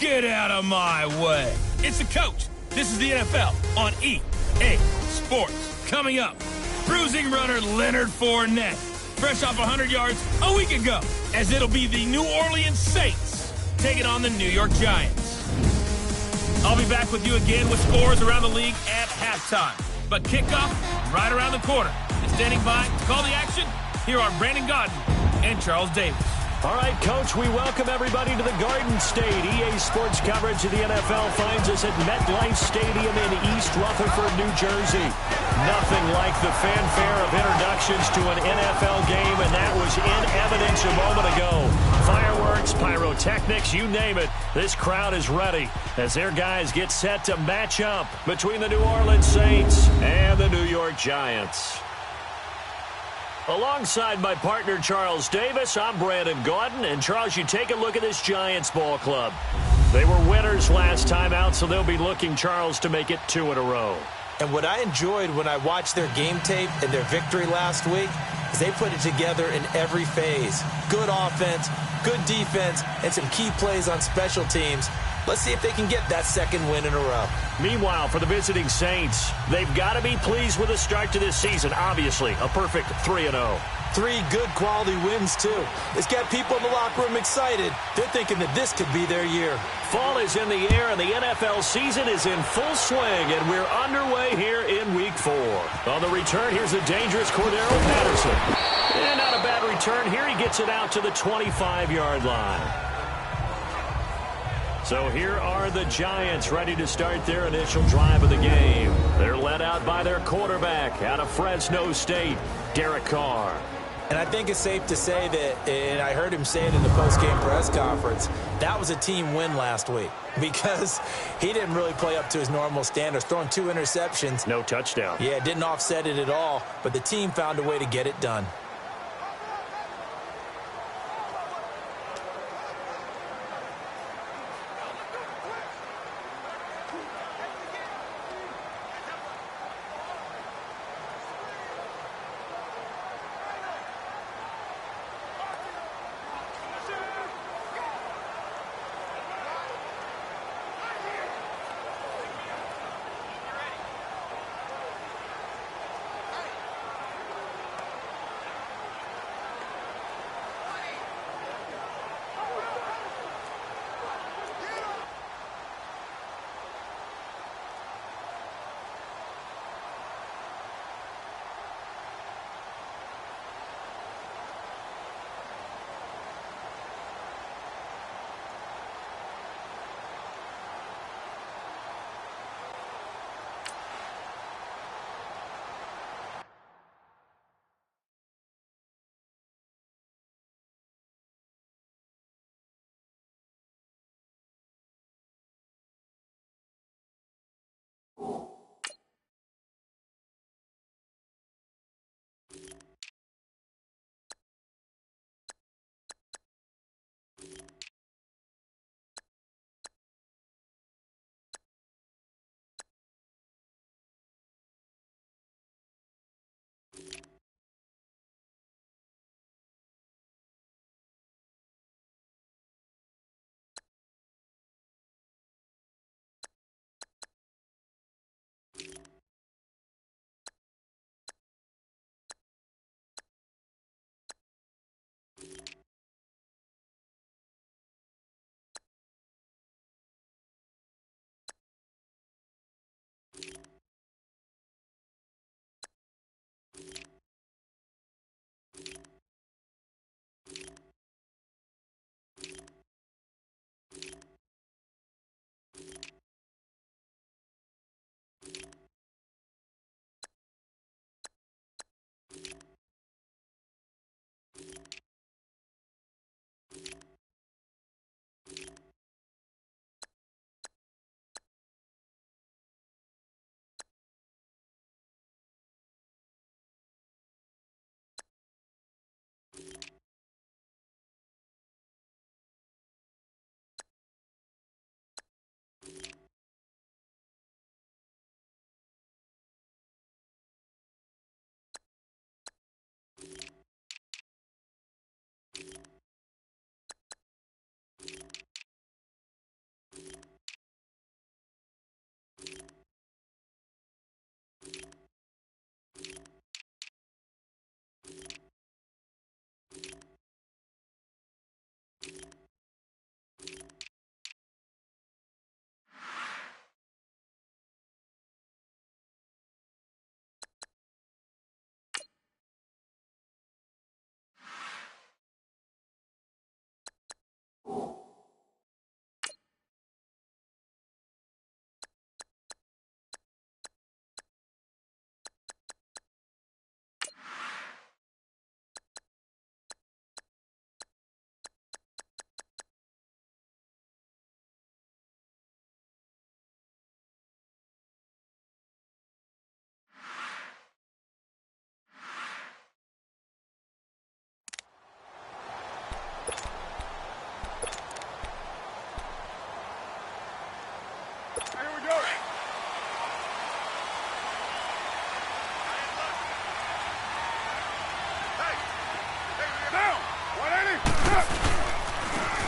Get out of my way. It's the coach. This is the NFL on EA Sports. Coming up, bruising runner Leonard Fournette, fresh off 100 yards a week ago, as it'll be the New Orleans Saints taking on the New York Giants. I'll be back with you again with scores around the league at halftime. But kickoff right around the corner. And standing by to call the action, here are Brandon Gaudin and Charles Davis. All right, Coach, we welcome everybody to the Garden State. EA Sports coverage of the NFL finds us at MetLife Stadium in East Rutherford, New Jersey. Nothing like the fanfare of introductions to an NFL game, and that was in evidence a moment ago. Fireworks, pyrotechnics, you name it. This crowd is ready as their guys get set to match up between the New Orleans Saints and the New York Giants. Alongside my partner, Charles Davis, I'm Brandon Gaudin. And, Charles, you take a look at this Giants ball club. They were winners last time out, so they'll be looking, Charles, to make it 2 in a row. And what I enjoyed when I watched their game tape and their victory last week is they put it together in every phase. Good offense, good defense, and some key plays on special teams. Let's see if they can get that second win in a row. Meanwhile, for the visiting Saints, they've got to be pleased with the start to this season. Obviously, a perfect 3-0. 3 good quality wins, too. It's got people in the locker room excited. They're thinking that this could be their year. Fall is in the air, and the NFL season is in full swing, and we're underway here in Week 4. On the return, here's a dangerous Cordero Patterson. And not a bad return. Here he gets it out to the 25-yard line. So here are the Giants ready to start their initial drive of the game. They're led out by their quarterback out of Fresno State, Derek Carr. And I think it's safe to say that, and I heard him say it in the post-game press conference, that was a team win last week because he didn't really play up to his normal standards, throwing 2 interceptions. No touchdown. Yeah, didn't offset it at all, but the team found a way to get it done.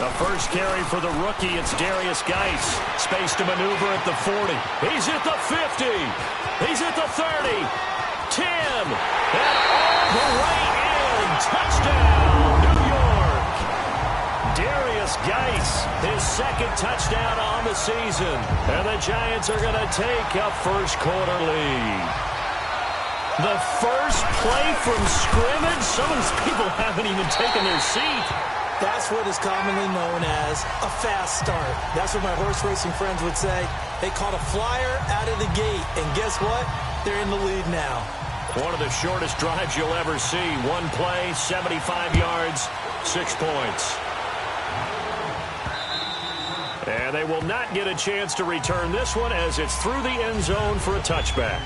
The first carry for the rookie, it's Darius Geis. Space to maneuver at the 40. He's at the 50. He's at the 30. 10. And all the way in. Touchdown, New York. Darius Geis, his second touchdown on the season. And the Giants are going to take a first quarter lead. The first play from scrimmage? Some of these people haven't even taken their seat. That's what is commonly known as a fast start. That's what my horse racing friends would say. They caught a flyer out of the gate, and guess what? They're in the lead now. One of the shortest drives you'll ever see. One play, 75 yards, 6 points. And they will not get a chance to return this one as it's through the end zone for a touchback.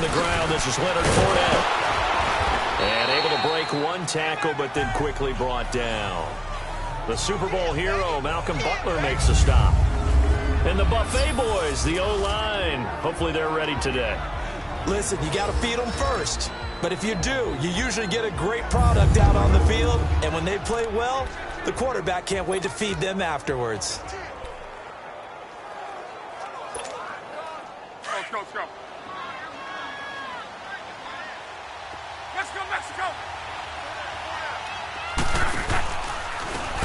The ground, this is Leonard Fournette. And able to break one tackle, but then quickly brought down. The Super Bowl hero, Malcolm Butler, makes a stop. And the Buffet boys, the O-line, hopefully they're ready today. Listen, you got to feed them first. But if you do, you usually get a great product out on the field. And when they play well, the quarterback can't wait to feed them afterwards. Let's go. Let's go, Mexico!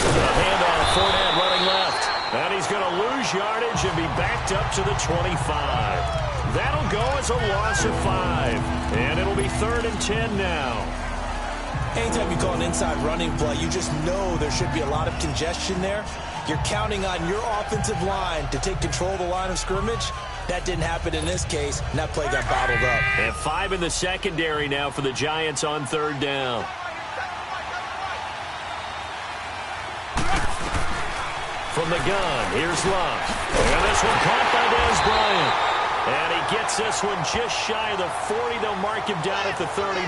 A handoff, Fournette running left. And he's going to lose yardage and be backed up to the 25. That'll go as a loss of 5. And it'll be 3rd and 10 now. Anytime you call an inside running play, you just know there should be a lot of congestion there. You're counting on your offensive line to take control of the line of scrimmage. That didn't happen in this case, and that play got bottled up. And 5 in the secondary now for the Giants on 3rd down. From the gun, here's Love. And this one caught by Dez Bryant. And he gets this one just shy of the 40. They'll mark him down at the 39.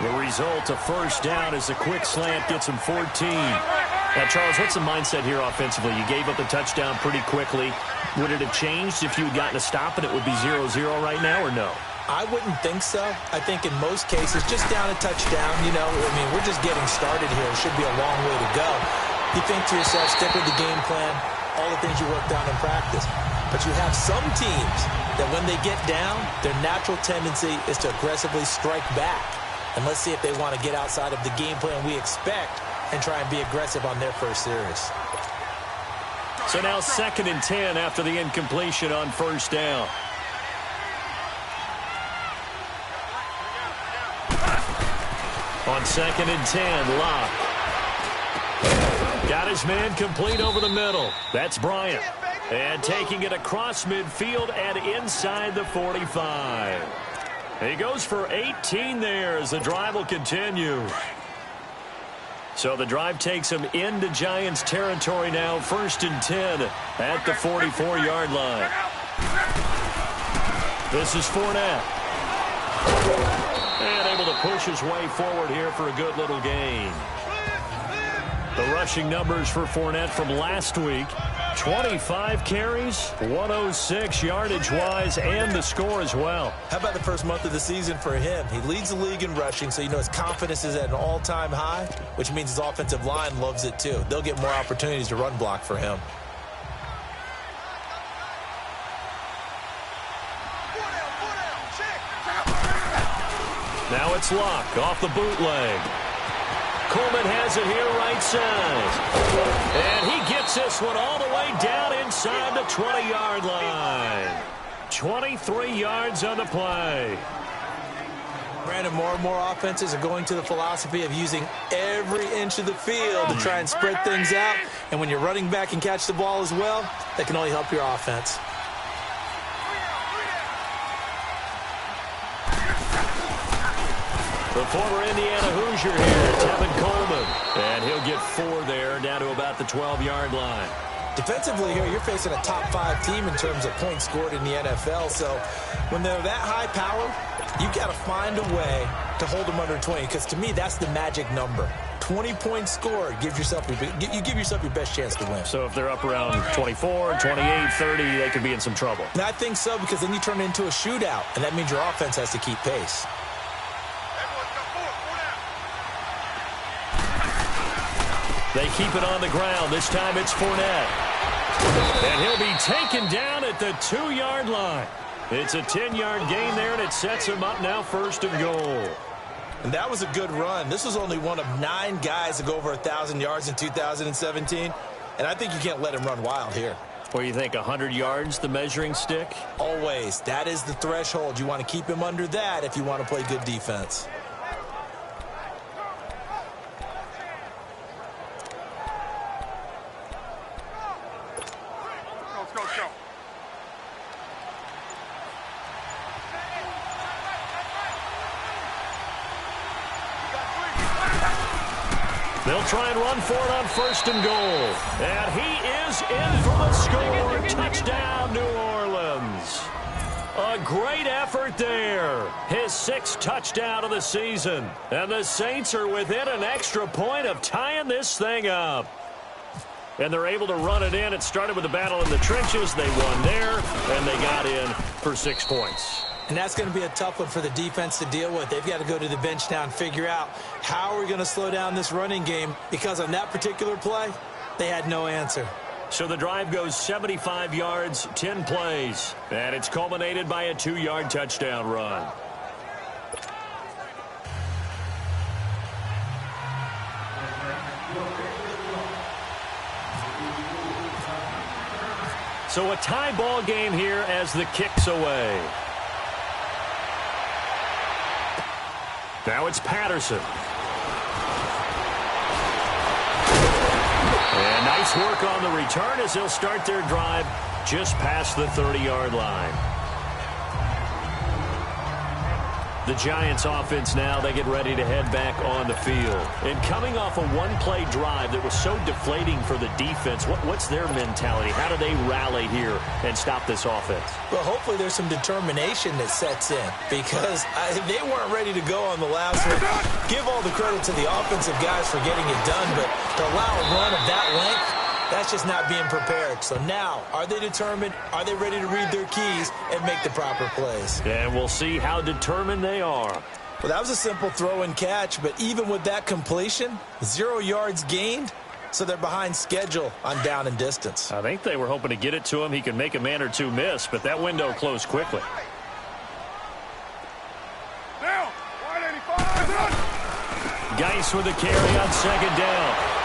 The result, a first down as a quick slant gets him 14. Now, Charles, what's the mindset here offensively? You gave up a touchdown pretty quickly. Would it have changed if you had gotten a stop and it would be 0-0 right now, or no? I wouldn't think so. I think in most cases, just down a touchdown, we're just getting started here. It should be a long way to go. You think to yourself, stick with the game plan, all the things you worked on in practice. But you have some teams that when they get down, their natural tendency is to aggressively strike back. And let's see if they want to get outside of the game plan we expect and try and be aggressive on their first series. So now 2nd and 10 after the incompletion on first down. On 2nd and 10, Locke. Got his man complete over the middle. That's Bryant. And taking it across midfield and inside the 45. He goes for 18 there as the drive will continue. So the drive takes him into Giants territory now. 1st and 10 at the 44-yard line. This is Fournette. And able to push his way forward here for a good little gain. The rushing numbers for Fournette from last week. 25 carries, 106 yardage-wise, and the score as well. How about the first month of the season for him? He leads the league in rushing, so his confidence is at an all-time high, which means his offensive line loves it too. They'll get more opportunities to run block for him. Now it's Locke off the bootleg. Coleman has it here right side. And he gets this one all the way down inside the 20-yard line. 23 yards on the play. Brandon, more and more offenses are going to the philosophy of using every inch of the field to try and spread things out. And when you're running back and catch the ball as well, that can only help your offense. The former Indiana Hoosier here, Tevin Coleman. And he'll get 4 there, down to about the 12-yard line. Defensively here, you're facing a top 5 team in terms of points scored in the NFL. So when they're that high power, you've got to find a way to hold them under 20, because to me, that's the magic number. 20 points scored, you give yourself your best chance to win. So if they're up around 24, 28, 30, they could be in some trouble. And I think so, because then you turn it into a shootout, and that means your offense has to keep pace. They keep it on the ground. This time it's Fournette. And he'll be taken down at the 2-yard line. It's a 10-yard gain there, and it sets him up now 1st and goal. And that was a good run. This was only one of 9 guys to go over 1,000 yards in 2017. And I think you can't let him run wild here. What do you think, 100 yards, the measuring stick? Always. That is the threshold. You want to keep him under that if you want to play good defense. Let's go. They'll try and run for it on 1st and goal. And he is in for the score. Touchdown, New Orleans. A great effort there. His 6th touchdown of the season. And the Saints are within an extra point of tying this thing up. And they're able to run it in. It started with a battle in the trenches. They won there, and they got in for 6 points. And that's going to be a tough one for the defense to deal with. They've got to go to the bench now and figure out how we're going to slow down this running game, because on that particular play, they had no answer. So the drive goes 75 yards, 10 plays, and it's culminated by a 2-yard touchdown run. So a tie ball game here as the kick's away. Now it's Patterson. And nice work on the return as they'll start their drive just past the 30-yard line. The Giants offense now, they get ready to head back on the field. And coming off a one-play drive that was so deflating for the defense, what's their mentality? How do they rally here and stop this offense? Well, hopefully there's some determination that sets in, because they weren't ready to go on the last one. Give all the credit to the offensive guys for getting it done, but to allow a run of that length, that's just not being prepared. So now, are they determined? Are they ready to read their keys and make the proper plays? And we'll see how determined they are. Well, that was a simple throw and catch, but even with that completion, 0 yards gained, so they're behind schedule on down and distance. I think they were hoping to get it to him. He could make a man or two miss, but that window closed quickly. Down. Wide 85. Geis with the carry on 2nd down.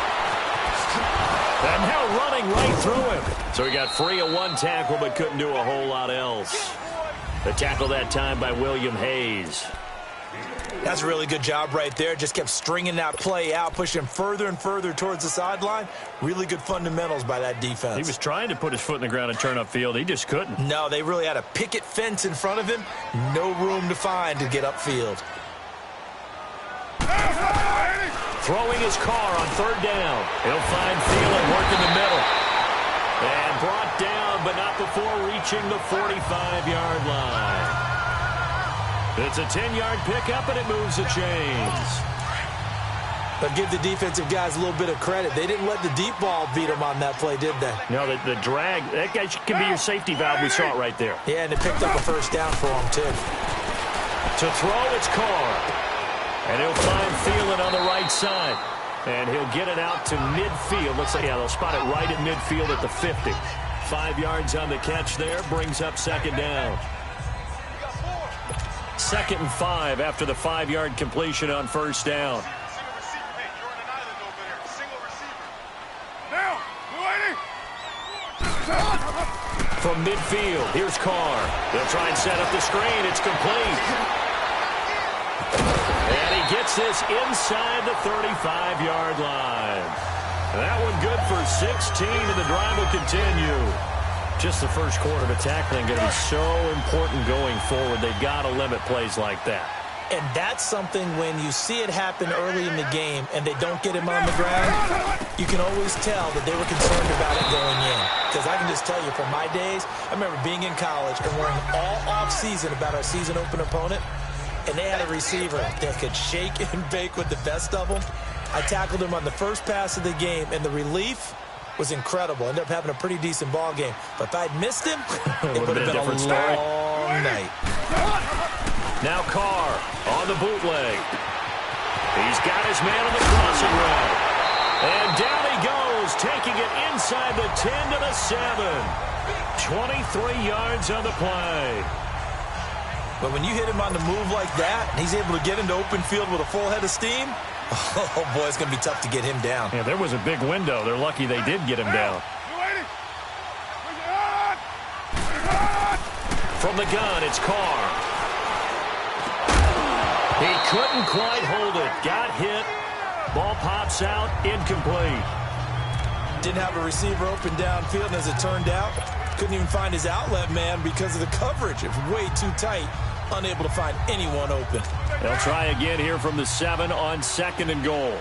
And now running right through him. So he got free of one tackle but couldn't do a whole lot else. The tackle that time by William Hayes. That's a really good job right there. Just kept stringing that play out, pushing him further and further towards the sideline. Really good fundamentals by that defense. He was trying to put his foot in the ground and turn upfield. He just couldn't. No, they really had a picket fence in front of him. No room to find to get upfield. Throwing his car on 3rd down. He'll find Thielen working the middle. And brought down, but not before reaching the 45-yard line. It's a 10-yard pickup, and it moves the chains. But give the defensive guys a little bit of credit. They didn't let the deep ball beat them on that play, did they? No, the drag, that guy can be your safety valve. We saw it right there. Yeah, and it picked up a 1st down for him, too. To throw, it's Carr. And he'll find Thielen on the right side. And he'll get it out to midfield. Looks like, yeah, they'll spot it right at midfield at the 50. 5 yards on the catch there. Brings up 2nd down. 2nd and 5 after the 5-yard completion on 1st down. From midfield, here's Carr. They'll try and set up the screen. It's complete. And he gets this inside the 35-yard line. That one good for 16, and the drive will continue. Just the first quarter of the tackling going to be so important going forward. They've got to limit plays like that. And that's something when you see it happen early in the game and they don't get him on the ground, you can always tell that they were concerned about it going in. Because I can just tell you from my days, I remember being in college and worrying all off-season about our season open opponent, and they had a receiver that could shake and bake with the best of them. I tackled him on the first pass of the game, and the relief was incredible. Ended up having a pretty decent ball game. But if I'd missed him, it would have been a long night. Now Carr on the bootleg. He's got his man on the crossing route. And down he goes, taking it inside the 10 to the 7. 23 yards on the play. But when you hit him on the move like that, and he's able to get into open field with a full head of steam, oh, boy, it's going to be tough to get him down. Yeah, there was a big window. They're lucky they did get him down. From the gun, it's Carr. He couldn't quite hold it. Got hit. Ball pops out. Incomplete. Didn't have a receiver open downfield, and as it turned out, couldn't even find his outlet man because of the coverage. It was way too tight. Unable to find anyone open. They'll try again here from the 7 on 2nd and goal.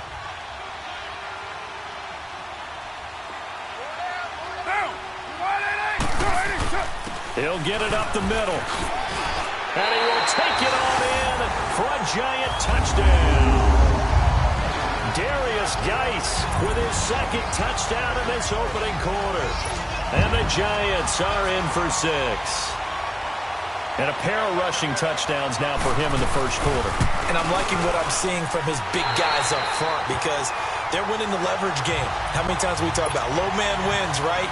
He'll get it up the middle. And he will take it on in for a giant touchdown. Darius Geis with his 2nd touchdown in this opening quarter. And the Giants are in for 6. And a pair of rushing touchdowns now for him in the first quarter. And I'm liking what I'm seeing from his big guys up front because they're winning the leverage game. How many times we talk about low man wins, right?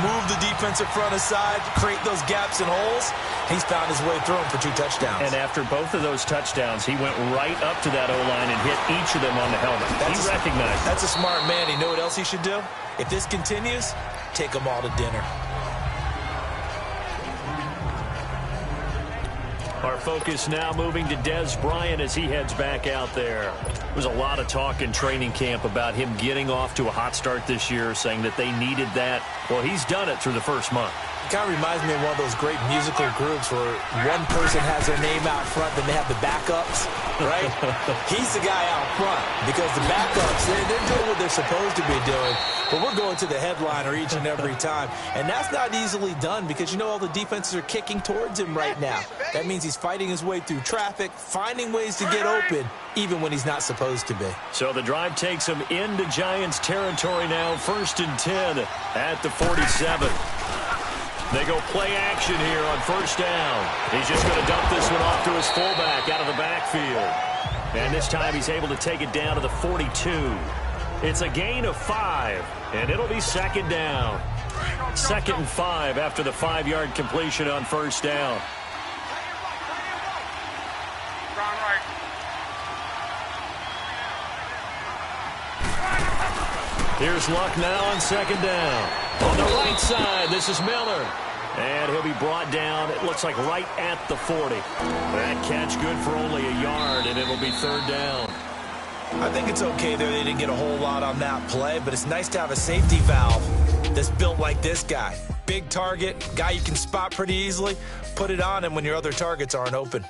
Move the defensive front aside, create those gaps and holes. He's found his way through them for 2 touchdowns. And after both of those touchdowns, he went right up to that O-line and hit each of them on the helmet. He recognized it. That's a smart man. You know what else he should do? If this continues, take them all to dinner. Our focus now moving to Dez Bryant as he heads back out there. There was a lot of talk in training camp about him getting off to a hot start this year, saying that they needed that. Well, he's done it through the first month. It kind of reminds me of one of those great musical groups where one person has their name out front, then they have the backups, right? He's the guy out front because the backups, they're doing what they're supposed to be doing, but we're going to the headliner each and every time. And that's not easily done because, you know, all the defenses are kicking towards him right now. That means he's fighting his way through traffic, finding ways to get open, even when he's not supposed to be. So the drive takes him into Giants territory now, 1st and 10 at the 47. They go play action here on 1st down. He's just going to dump this one off to his fullback out of the backfield. And this time he's able to take it down to the 42. It's a gain of 5, and it'll be 2nd down. 2nd and 5 after the 5-yard completion on 1st down. Here's Luck now on 2nd down. On the right side, this is Miller. And he'll be brought down, it looks like right at the 40. That catch good for only a yard, and it'll be 3rd down. I think it's okay there. They didn't get a whole lot on that play, but it's nice to have a safety valve that's built like this guy. Big target, guy you can spot pretty easily. Put it on him when your other targets aren't open.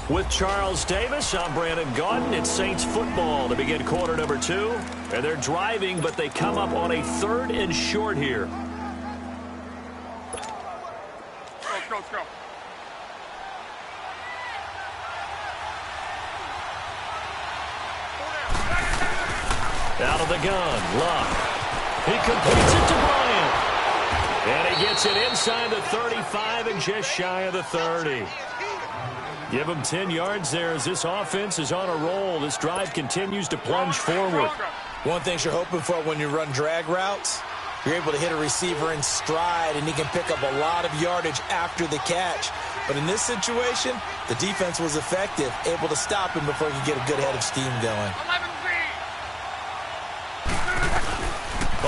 With Charles Davis, I'm Brandon Gaudin. It's Saints football to begin quarter number 2. And they're driving, but they come up on a 3rd and short here. Go. Out of the gun, Luck. He completes it to Bryant. And he gets it inside the 35 and just shy of the 30. Give him 10 yards there as this offense is on a roll. This drive continues to plunge forward. One thing you're hoping for when you run drag routes, you're able to hit a receiver in stride, and he can pick up a lot of yardage after the catch. But in this situation, the defense was effective, able to stop him before he could get a good head of steam going.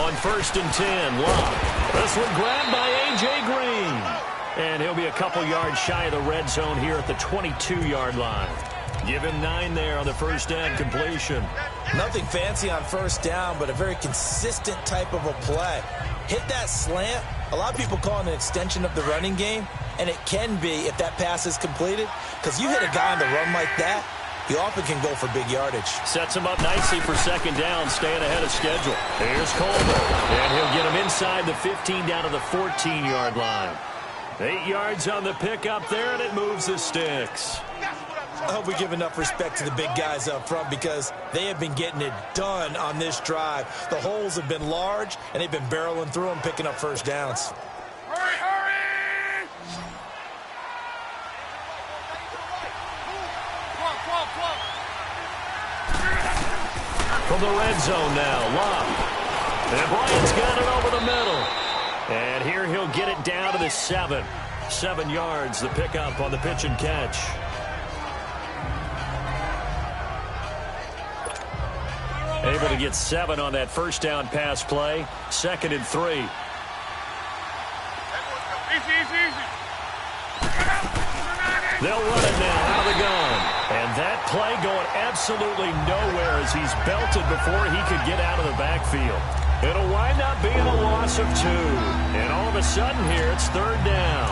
On 1st and 10, Luck. This one grabbed by A.J. Green. And he'll be a couple yards shy of the red zone here at the 22-yard line. Give him 9 there on the 1st down completion. Nothing fancy on 1st down, but a very consistent type of a play. hit that slant. A lot of people call it an extension of the running game, and it can be if that pass is completed, because you hit a guy on the run like that, he often can go for big yardage. Sets him up nicely for second down, staying ahead of schedule. Here's Coleman, and he'll get him inside the 15 down to the 14-yard line. 8 yards on the pickup there, and it moves the sticks. I hope we give enough respect to the big guys up front because they have been getting it done on this drive. The holes have been large, and they've been barreling through them, picking up first downs. Hurry, hurry! From the red zone now, Locke. And Bryant's got it over the middle. And here he'll get it down to the 7. 7 yards, the pickup on the pitch and catch. Able to get 7 on that first down pass play. 2nd and 3. Easy, easy, easy. They'll run it now out of the gun. And that play going absolutely nowhere as he's belted before he could get out of the backfield. It'll wind up being a loss of 2. And all of a sudden here, it's 3rd down.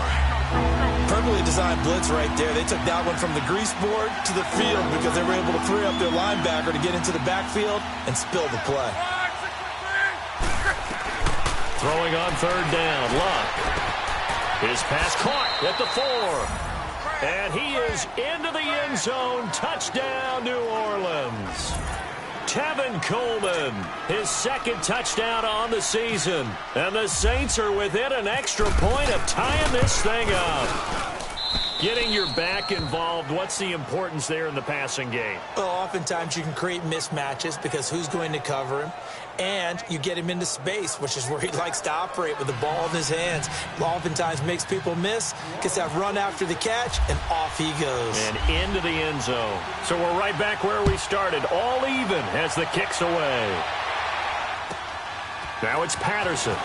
Perfectly designed blitz right there. They took that one from the grease board to the field because they were able to free up their linebacker to get into the backfield and spill the play. Throwing on 3rd down, Luck. His pass caught at the 4. And he is into the end zone. Touchdown, New Orleans. Tevin Coleman, his 2nd touchdown on the season. And the Saints are within an extra point of tying this thing up. Getting your back involved, what's the importance there in the passing game? Well, oftentimes you can create mismatches because who's going to cover him? And you get him into space, which is where he likes to operate with the ball in his hands. Oftentimes makes people miss, gets that run after the catch, and off he goes. And into the end zone. So we're right back where we started, all even as the kick's away. Now it's Patterson.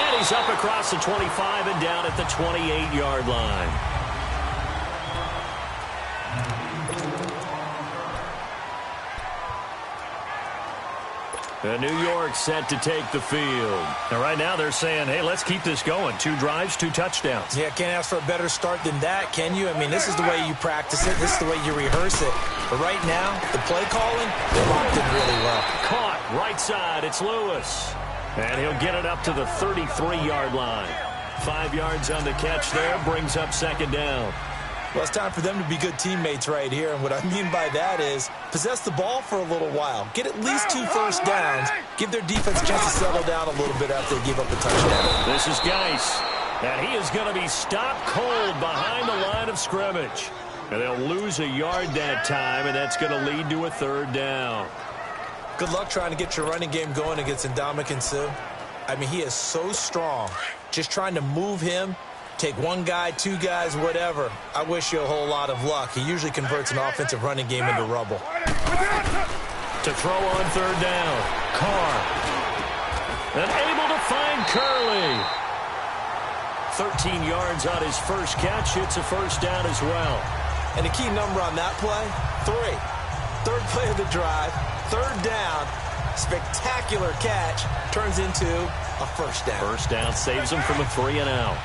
And he's up across the 25 and down at the 28-yard line. New York set to take the field. And right now they're saying, hey, let's keep this going. 2 drives, 2 touchdowns. Yeah, can't ask for a better start than that, can you? I mean, this is the way you practice it. This is the way you rehearse it. But right now, the play calling, they're locked in really well. Caught, right side, it's Lewis. And he'll get it up to the 33-yard line. 5 yards on the catch there, brings up 2nd down. Well, it's time for them to be good teammates right here. And what I mean by that is possess the ball for a little while. Get at least 2 first downs. Give their defense a chance to settle down a little bit after they give up a touchdown. This is Geis. And he is going to be stopped cold behind the line of scrimmage. And they'll lose a yard that time, and that's going to lead to a 3rd down. Good luck trying to get your running game going against Ndamukong Suh. I mean, he is so strong. Just trying to move him. Take 1 guy, 2 guys, whatever. I wish you a whole lot of luck. He usually converts an offensive running game into rubble. To throw on 3rd down, Carr. And able to find Curley. 13 yards on his first catch. It's a first down as well. And a key number on that play, 3. 3rd play of the drive, 3rd down. Spectacular catch turns into a first down. First down saves him from a 3 and out.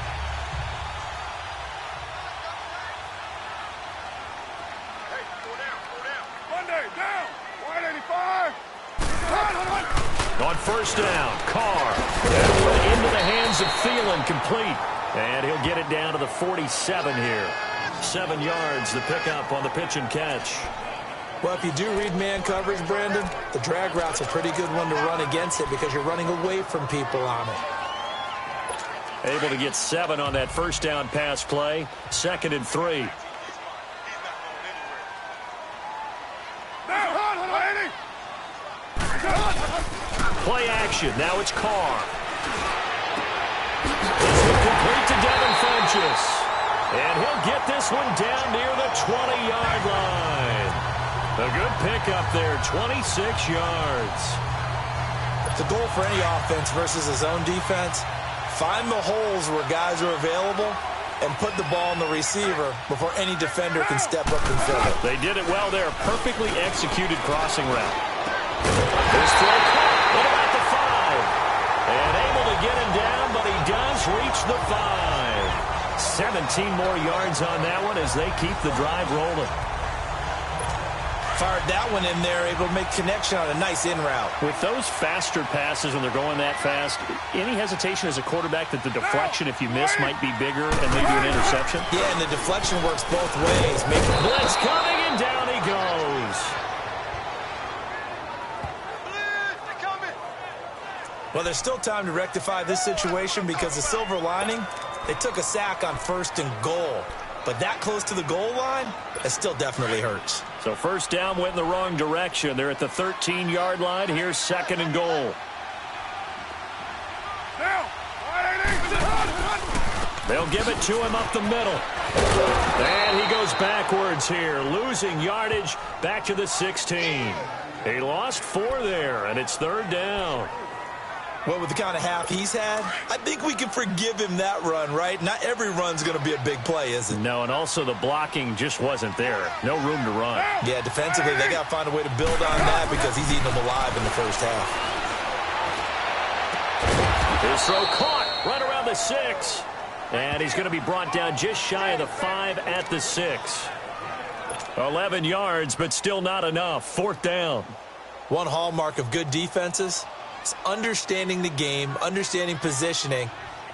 On first down, Carr. And into the hands of Thielen, complete. And he'll get it down to the 47 here. 7 yards, the pickup on the pitch and catch. Well, if you do read man coverage, Brandon, the drag route's a pretty good one to run against it because you're running away from people on it. Able to get 7 on that first down pass play. 2nd and 3. Play action. Now it's Carr. This will complete to Devin Funchess. And he'll get this one down near the 20-yard line. A good pickup there, 26 yards. The goal for any offense versus his own defense, find the holes where guys are available and put the ball in the receiver before any defender can step up and fill it. They did it well there. Perfectly executed crossing route. This throw caught at about the reached the 5. 17 more yards on that one as they keep the drive rolling. Fired that one in there, able to make connection on a nice in route. With those faster passes when they're going that fast, any hesitation as a quarterback that the deflection, if you miss, might be bigger and lead to an interception? Yeah, and the deflection works both ways. Blitz coming, and down he goes. Well, there's still time to rectify this situation because the silver lining, they took a sack on 1st and goal. But that close to the goal line, it still definitely hurts. So first down went in the wrong direction. They're at the 13-yard line. Here's 2nd and goal. They'll give it to him up the middle. And he goes backwards here, losing yardage back to the 16. He lost 4 there, and it's 3rd down. Well, with the kind of half he's had, I think we can forgive him that run, right? Not every run's going to be a big play, is it? No, and also the blocking just wasn't there. No room to run. Yeah, defensively, they got to find a way to build on that because he's eating them alive in the first half. His throw caught right around the 6. And he's going to be brought down just shy of the 5 at the 6. 11 yards, but still not enough. 4th down. One hallmark of good defenses is understanding the game, understanding positioning,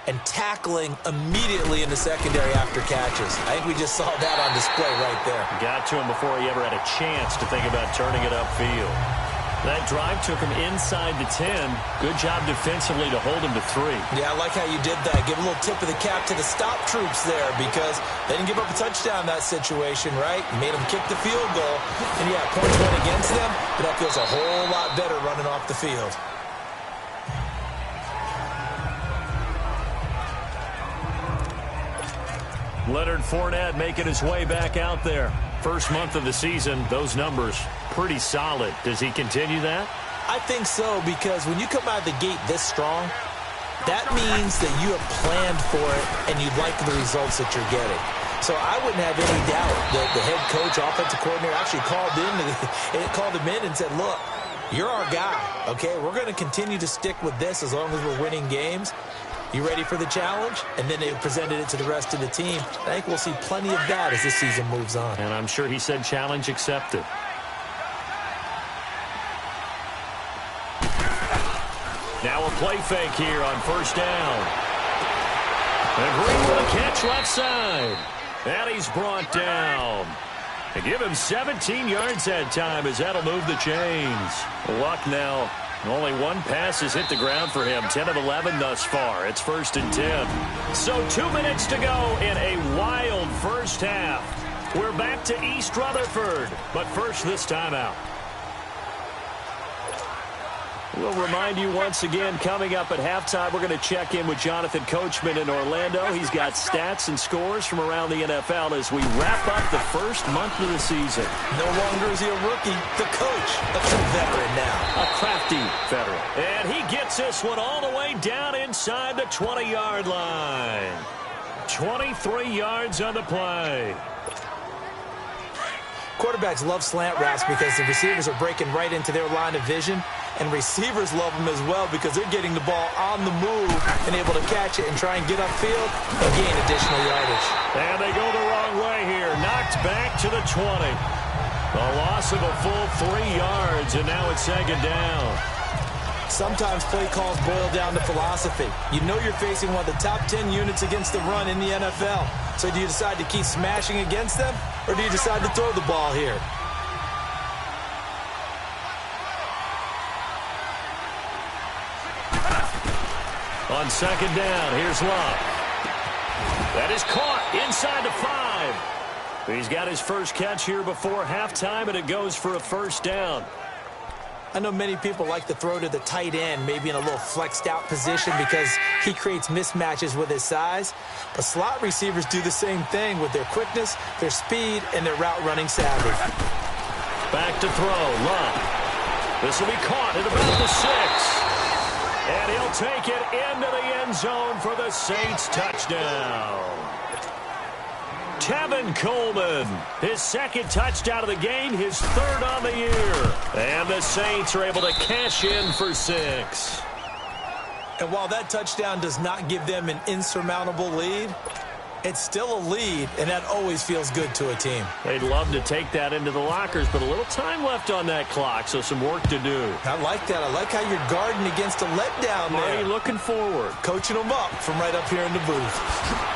and tackling immediately in the secondary after catches. I think we just saw that on display right there. Got to him before he ever had a chance to think about turning it upfield. That drive took him inside the 10. Good job defensively to hold him to 3. Yeah, I like how you did that. Give a little tip of the cap to the stop troops there because they didn't give up a touchdown in that situation, right? Made them kick the field goal. And, yeah, points went against them, but that feels a whole lot better running off the field. Leonard Fournette making his way back out there. First month of the season, those numbers pretty solid. Does he continue that? I think so, because when you come out of the gate this strong, that means that you have planned for it and you like the results that you're getting. So I wouldn't have any doubt that the head coach, offensive coordinator actually called him in and said, look, you're our guy, okay? We're going to continue to stick with this as long as we're winning games. You ready for the challenge? And then they presented it to the rest of the team. I think we'll see plenty of that as this season moves on. And I'm sure he said challenge accepted. Now a play fake here on 1st down. And Green with a catch left side. And he's brought down. They give him 17 yards that time as that'll move the chains. Luck now. Only one pass has hit the ground for him. 10 of 11 thus far. It's 1st and 10. So 2 minutes to go in a wild first half. We're back to East Rutherford. But first, this timeout. We'll remind you once again, coming up at halftime, we're going to check in with Jonathan Coachman in Orlando. He's got stats and scores from around the NFL as we wrap up the first month of the season. No longer is he a rookie, the coach, a true veteran now. A crafty veteran. And he gets this one all the way down inside the 20-yard line. 23 yards on the play. Quarterbacks love slant routes because the receivers are breaking right into their line of vision. And receivers love them as well because they're getting the ball on the move and able to catch it and try and get upfield and gain additional yardage. And they go the wrong way here. Knocked back to the 20. A loss of a full 3 yards, and now it's 2nd down. Sometimes play calls boil down to philosophy. You know you're facing one of the top 10 units against the run in the NFL. So do you decide to keep smashing against them, or do you decide to throw the ball here? On 2nd down, here's Love. That is caught inside the 5. He's got his first catch here before halftime, and it goes for a 1st down. I know many people like to throw to the tight end, maybe in a little flexed out position because he creates mismatches with his size. But slot receivers do the same thing with their quickness, their speed, and their route running savvy. Back to throw, Love. This will be caught at about the 6. And he'll take it into the end zone for the Saints touchdown. Tevin Coleman, his 2nd touchdown of the game, his 3rd on the year. And the Saints are able to cash in for 6. And while that touchdown does not give them an insurmountable lead, it's still a lead, and that always feels good to a team. They'd love to take that into the lockers, but a little time left on that clock, so some work to do. I like that. I like how you're guarding against a letdown there. Marty looking forward. Coaching them up from right up here in the booth.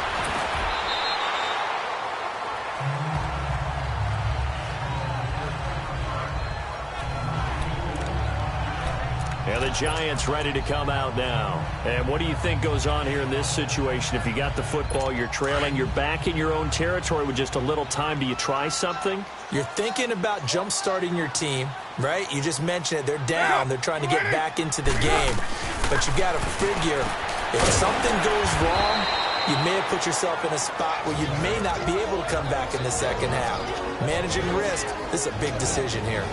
And the Giants ready to come out now. And what do you think goes on here in this situation? If you got the football, you're trailing, you're back in your own territory with just a little time. Do you try something? You're thinking about jump-starting your team, right? You just mentioned it. They're down. They're trying to get back into the game. But you got to figure, if something goes wrong, you may have put yourself in a spot where you may not be able to come back in the second half. Managing risk, this is a big decision here.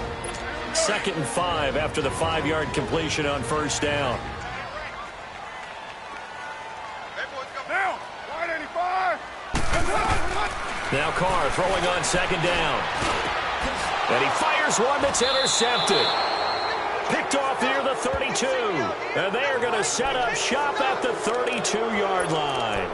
2nd and 5 after the 5-yard completion on first down. Now, 185. Now Carr throwing on 2nd down. And he fires one that's intercepted. Picked off near the 32. And they're going to set up shop at the 32-yard line.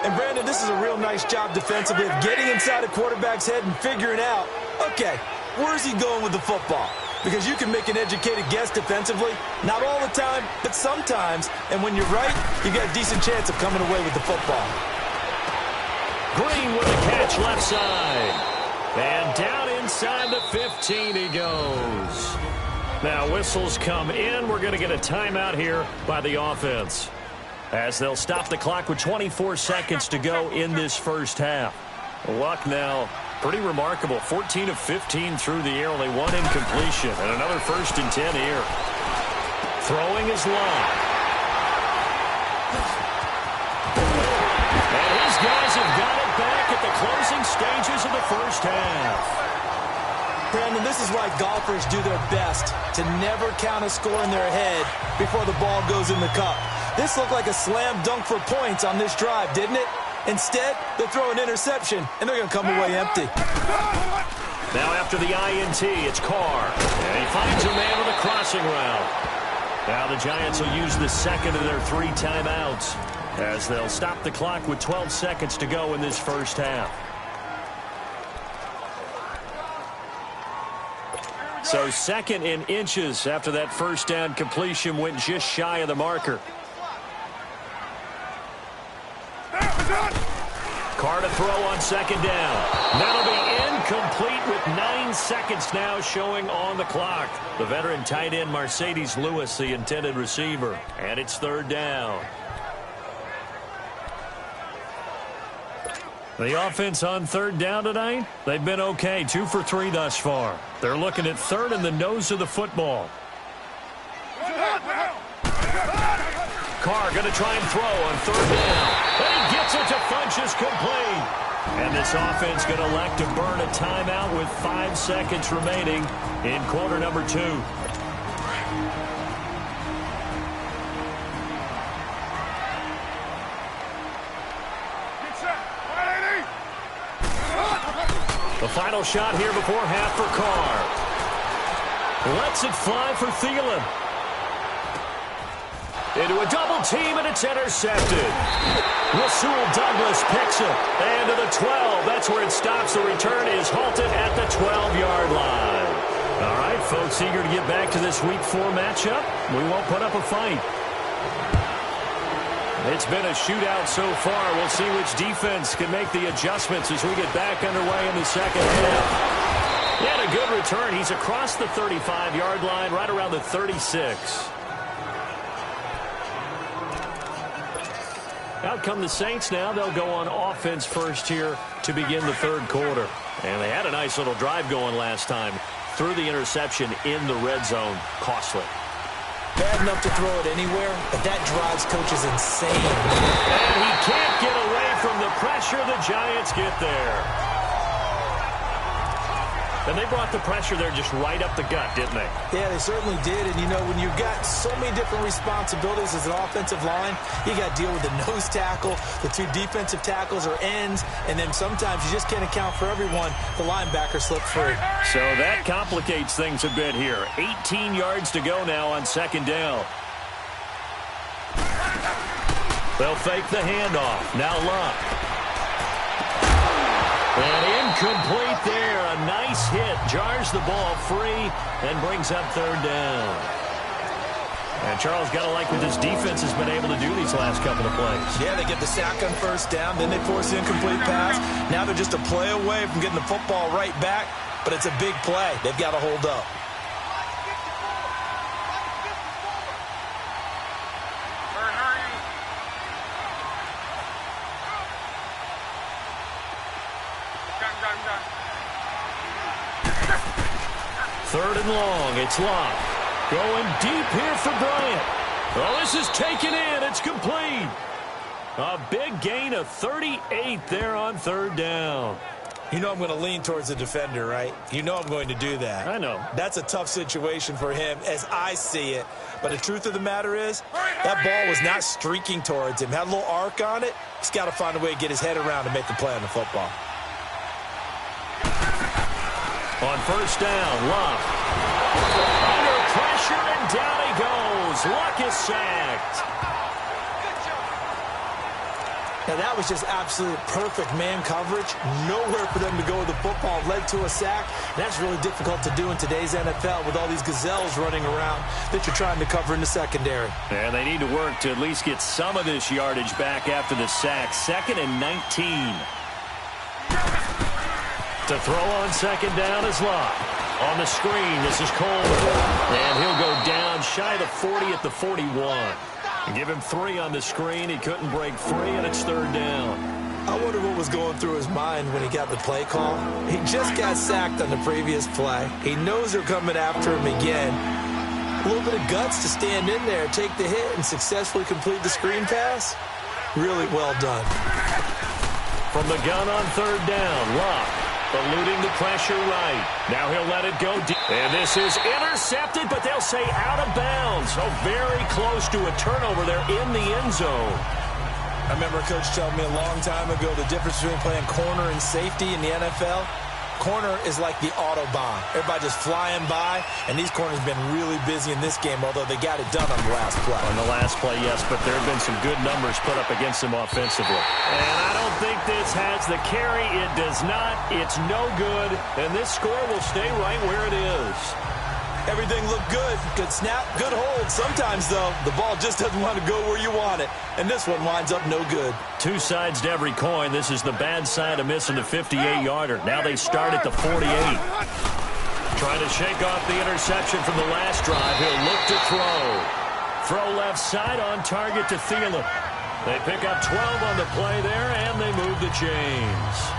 And, Brandon, this is a real nice job defensively of getting inside a quarterback's head and figuring out, okay, where's he going with the football? Because you can make an educated guess defensively. Not all the time, but sometimes. And when you're right, you got a decent chance of coming away with the football. Green with a catch left side. And down inside the 15 he goes. Now whistles come in. We're going to get a timeout here by the offense, as they'll stop the clock with 24 seconds to go in this first half. Luck now, pretty remarkable. 14 of 15 through the air, only one incompletion, and another 1st and 10 here. Throwing is long. And his guys have got it back at the closing stages of the first half. Brandon, this is why golfers do their best to never count a score in their head before the ball goes in the cup. This looked like a slam dunk for points on this drive, didn't it? Instead, they throw an interception, and they're going to come away empty. Now after the INT, it's Carr. And he finds a man with a crossing route. Now the Giants will use the second of their 3 timeouts, as they'll stop the clock with 12 seconds to go in this first half. So 2nd in inches after that first down completion went just shy of the marker. Carr to throw on 2nd down. That'll be incomplete with 9 seconds now showing on the clock. The veteran tight end Mercedes Lewis, the intended receiver. And it's 3rd down. The offense on 3rd down tonight, they've been okay. 2 for 3 thus far. They're looking at 3rd in the nose of the football. Carr going to try and throw on 3rd down. And he gets it to Funchess complete. And this offense going to elect to burn a timeout with 5 seconds remaining in quarter number 2. The final shot here before half for Carr. Lets it fly for Thielen. Into a double team, and it's intercepted. Rasul Douglas picks it. And to the 12. That's where it stops. The return is halted at the 12-yard line. All right, folks, eager to get back to this Week 4 matchup. We won't put up a fight. It's been a shootout so far. We'll see which defense can make the adjustments as we get back underway in the second half. He had a good return. He's across the 35-yard line, right around the 36. Out come the Saints now. They'll go on offense first here to begin the 3rd quarter. And they had a nice little drive going last time. Threw the interception in the red zone. Costly. Bad enough to throw it anywhere, but that drives coaches insane. And he can't get away from the pressure. The Giants get there. And they brought the pressure there just right up the gut, didn't they? Yeah, they certainly did. And, you know, when you've got so many different responsibilities as an offensive line, you got to deal with the nose tackle, the 2 defensive tackles or ends, and then sometimes you just can't account for everyone. The linebacker slipped free. So that complicates things a bit here. 18 yards to go now on 2nd down. They'll fake the handoff. Now Luck. And incomplete there. A nice hit. Jars the ball free and brings up third down. And Charles, got to like what this defense has been able to do these last couple of plays. Yeah, they get the sack on first down, then they force the incomplete pass. Now they're just a play away from getting the football right back, but it's a big play. They've got to hold up. Third and long. It's Locke. Going deep here for Bryant. Oh, this is taken in. It's complete. A big gain of 38 there on third down. You know I'm going to lean towards the defender, right? You know I'm going to do that. I know. That's a tough situation for him as I see it. But the truth of the matter is, that ball was not streaking towards him. Had a little arc on it. He's got to find a way to get his head around and make the play on the football. On first down, Luck. Under pressure, and down he goes. Luck is sacked. Now, that was just absolute perfect man coverage. Nowhere for them to go with the football. Led to a sack. That's really difficult to do in today's NFL with all these gazelles running around that you're trying to cover in the secondary. And they need to work to at least get some of this yardage back after the sack. 2nd and 19. To throw on second down is Locke. On the screen, this is Coleman. And he'll go down shy of the 40 at the 41. Give him 3 on the screen. He couldn't break free, and it's third down. I wonder what was going through his mind when he got the play call. He just got sacked on the previous play. He knows they're coming after him again. A little bit of guts to stand in there, take the hit, and successfully complete the screen pass. Really well done. From the gun on third down, Locke. Eluding the pressure right. Now he'll let it go deep. And this is intercepted, but they'll say out of bounds. So very close to a turnover there in the end zone. I remember a coach telling me a long time ago the difference between playing corner and safety in the NFL. Corner is like the Autobahn. Everybody just flying by, and these corners have been really busy in this game, although they got it done on the last play. On the last play, yes, but there have been some good numbers put up against them offensively. And I don't think this has the carry. It does not. It's no good, and this score will stay right where it is. Everything looked good. Good snap, good hold. Sometimes, though, the ball just doesn't want to go where you want it. And this one winds up no good. Two sides to every coin. This is the bad side of missing the 58-yarder. Now they start at the 48. Trying to shake off the interception from the last drive. He'll look to throw. Throw left side on target to Thielen. They pick up 12 on the play there, and they move the chains.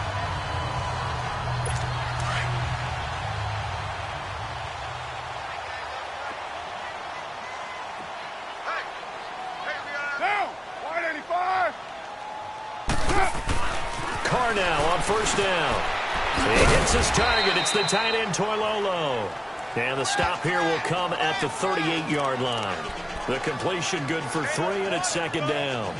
Carr now on first down. He hits his target. It's the tight end, Toilolo. And the stop here will come at the 38-yard line. The completion good for 3, and it's second down.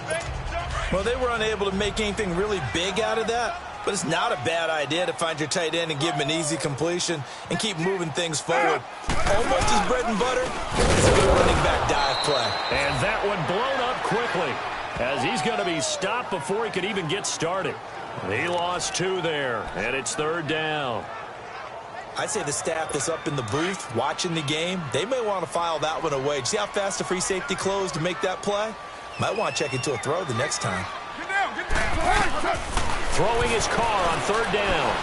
Well, they were unable to make anything really big out of that, but it's not a bad idea to find your tight end and give him an easy completion and keep moving things forward. Almost his bread and butter. It's a good running back dive play. And that one blown up quickly, as he's going to be stopped before he could even get started. He lost 2 there, and it's third down. I'd say the staff that's up in the booth watching the game, they may want to file that one away. See how fast the free safety closed to make that play? Might want to check into a throw the next time. Get down. Throwing his Carr on third down.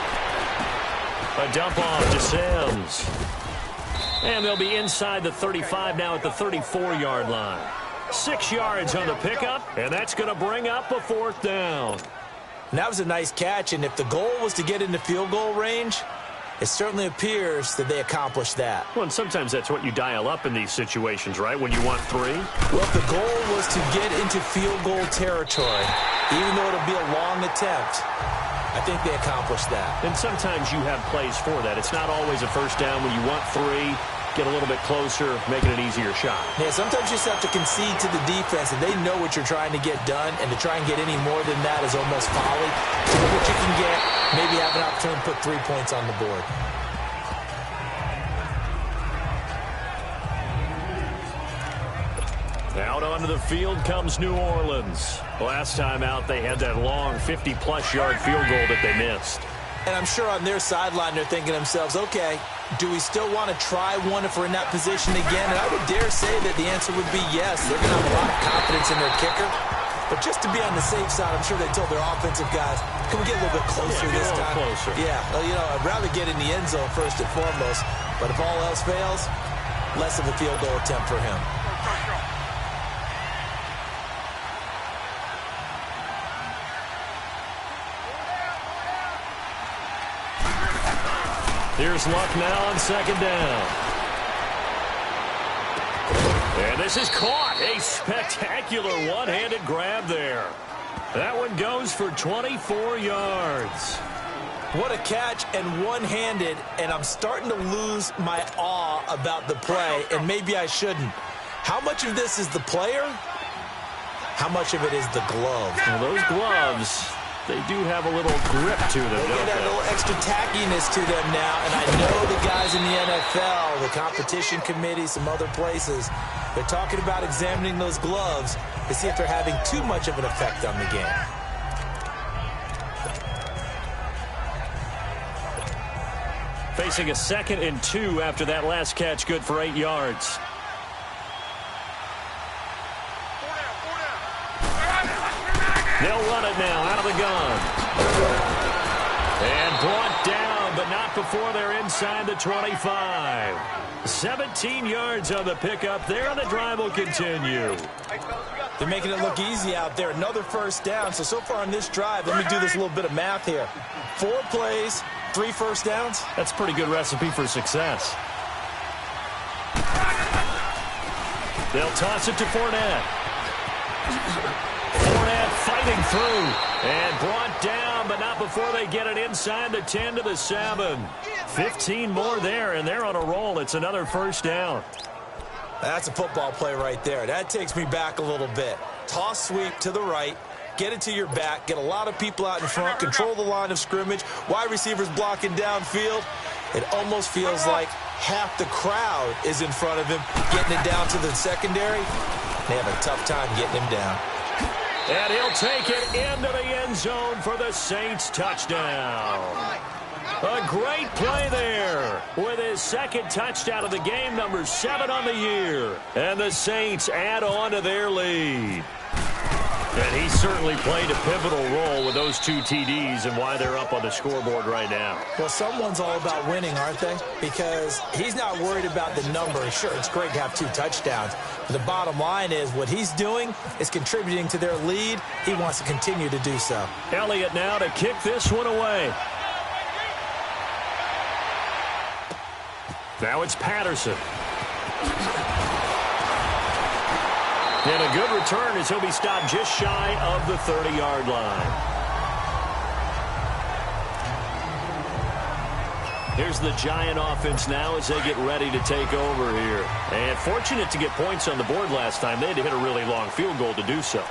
A dump off to Sims. And they'll be inside the 35 now at the 34-yard line. 6 yards on the pickup, and that's going to bring up a fourth down. And that was a nice catch, and if the goal was to get into field goal range, it certainly appears that they accomplished that. Well, and sometimes that's what you dial up in these situations, right, when you want 3? Well, if the goal was to get into field goal territory, even though it'll be a long attempt, I think they accomplished that. And sometimes you have plays for that. It's not always a first down when you want 3. Get a little bit closer, making an easier shot. Yeah, sometimes you just have to concede to the defense, and they know what you're trying to get done, and to try and get any more than that is almost folly. So what you can get, maybe have an opportunity to put 3 points on the board. Out onto the field comes New Orleans. Last time out, they had that long 50-plus yard field goal that they missed. And I'm sure on their sideline they're thinking to themselves, okay, do we still want to try one if we're in that position again? And I would dare say that the answer would be yes. They're going to have a lot of confidence in their kicker. But just to be on the safe side, I'm sure they told their offensive guys, can we get a little bit closer this time? Closer. Yeah, well, you know, I'd rather get in the end zone first and foremost. But if all else fails, less of a field goal attempt for him. Here's Luck now on second down. And this is caught. A spectacular one-handed grab there. That one goes for 24 yards. What a catch, and one-handed, and I'm starting to lose my awe about the play, and maybe I shouldn't. How much of this is the player? How much of it is the glove? Well, those gloves, they do have a little grip to them, They don't get that they? little extra tackiness to them now, and I know the guys in the NFL, the competition committee, some other places, they're talking about examining those gloves to see if they're having too much of an effect on the game. Facing a 2nd and 2 after that last catch, good for 8 yards. They'll run it now out of the gun. And brought down, but not before they're inside the 25. 17 yards on the pickup there, and the drive will continue. They're making it look easy out there. Another first down. So far on this drive, let me do this little bit of math here. 4 plays, 3 first downs. That's a pretty good recipe for success. They'll toss it to Fournette. Fournette fighting through and brought down, but not before they get it inside the 10 to the 7. 15 more there, and they're on a roll. It's another first down. That's a football play right there. That takes me back a little bit. Toss sweep to the right. Get it to your back. Get a lot of people out in front. Control the line of scrimmage. Wide receivers blocking downfield. It almost feels like half the crowd is in front of him, getting it down to the secondary. They have a tough time getting him down. And he'll take it into the end zone for the Saints touchdown. A great play there with his 2nd touchdown of the game, number 7 on the year. And the Saints add on to their lead. And he certainly played a pivotal role with those 2 TDs and why they're up on the scoreboard right now. Well, someone's all about winning, aren't they? Because he's not worried about the number. Sure, it's great to have 2 touchdowns. But the bottom line is what he's doing is contributing to their lead. He wants to continue to do so. Elliott now to kick this one away. Now it's Patterson. And a good return as he'll be stopped just shy of the 30-yard line. Here's the Giant offense now as they get ready to take over here. And fortunate to get points on the board last time. They had to hit a really long field goal to do so.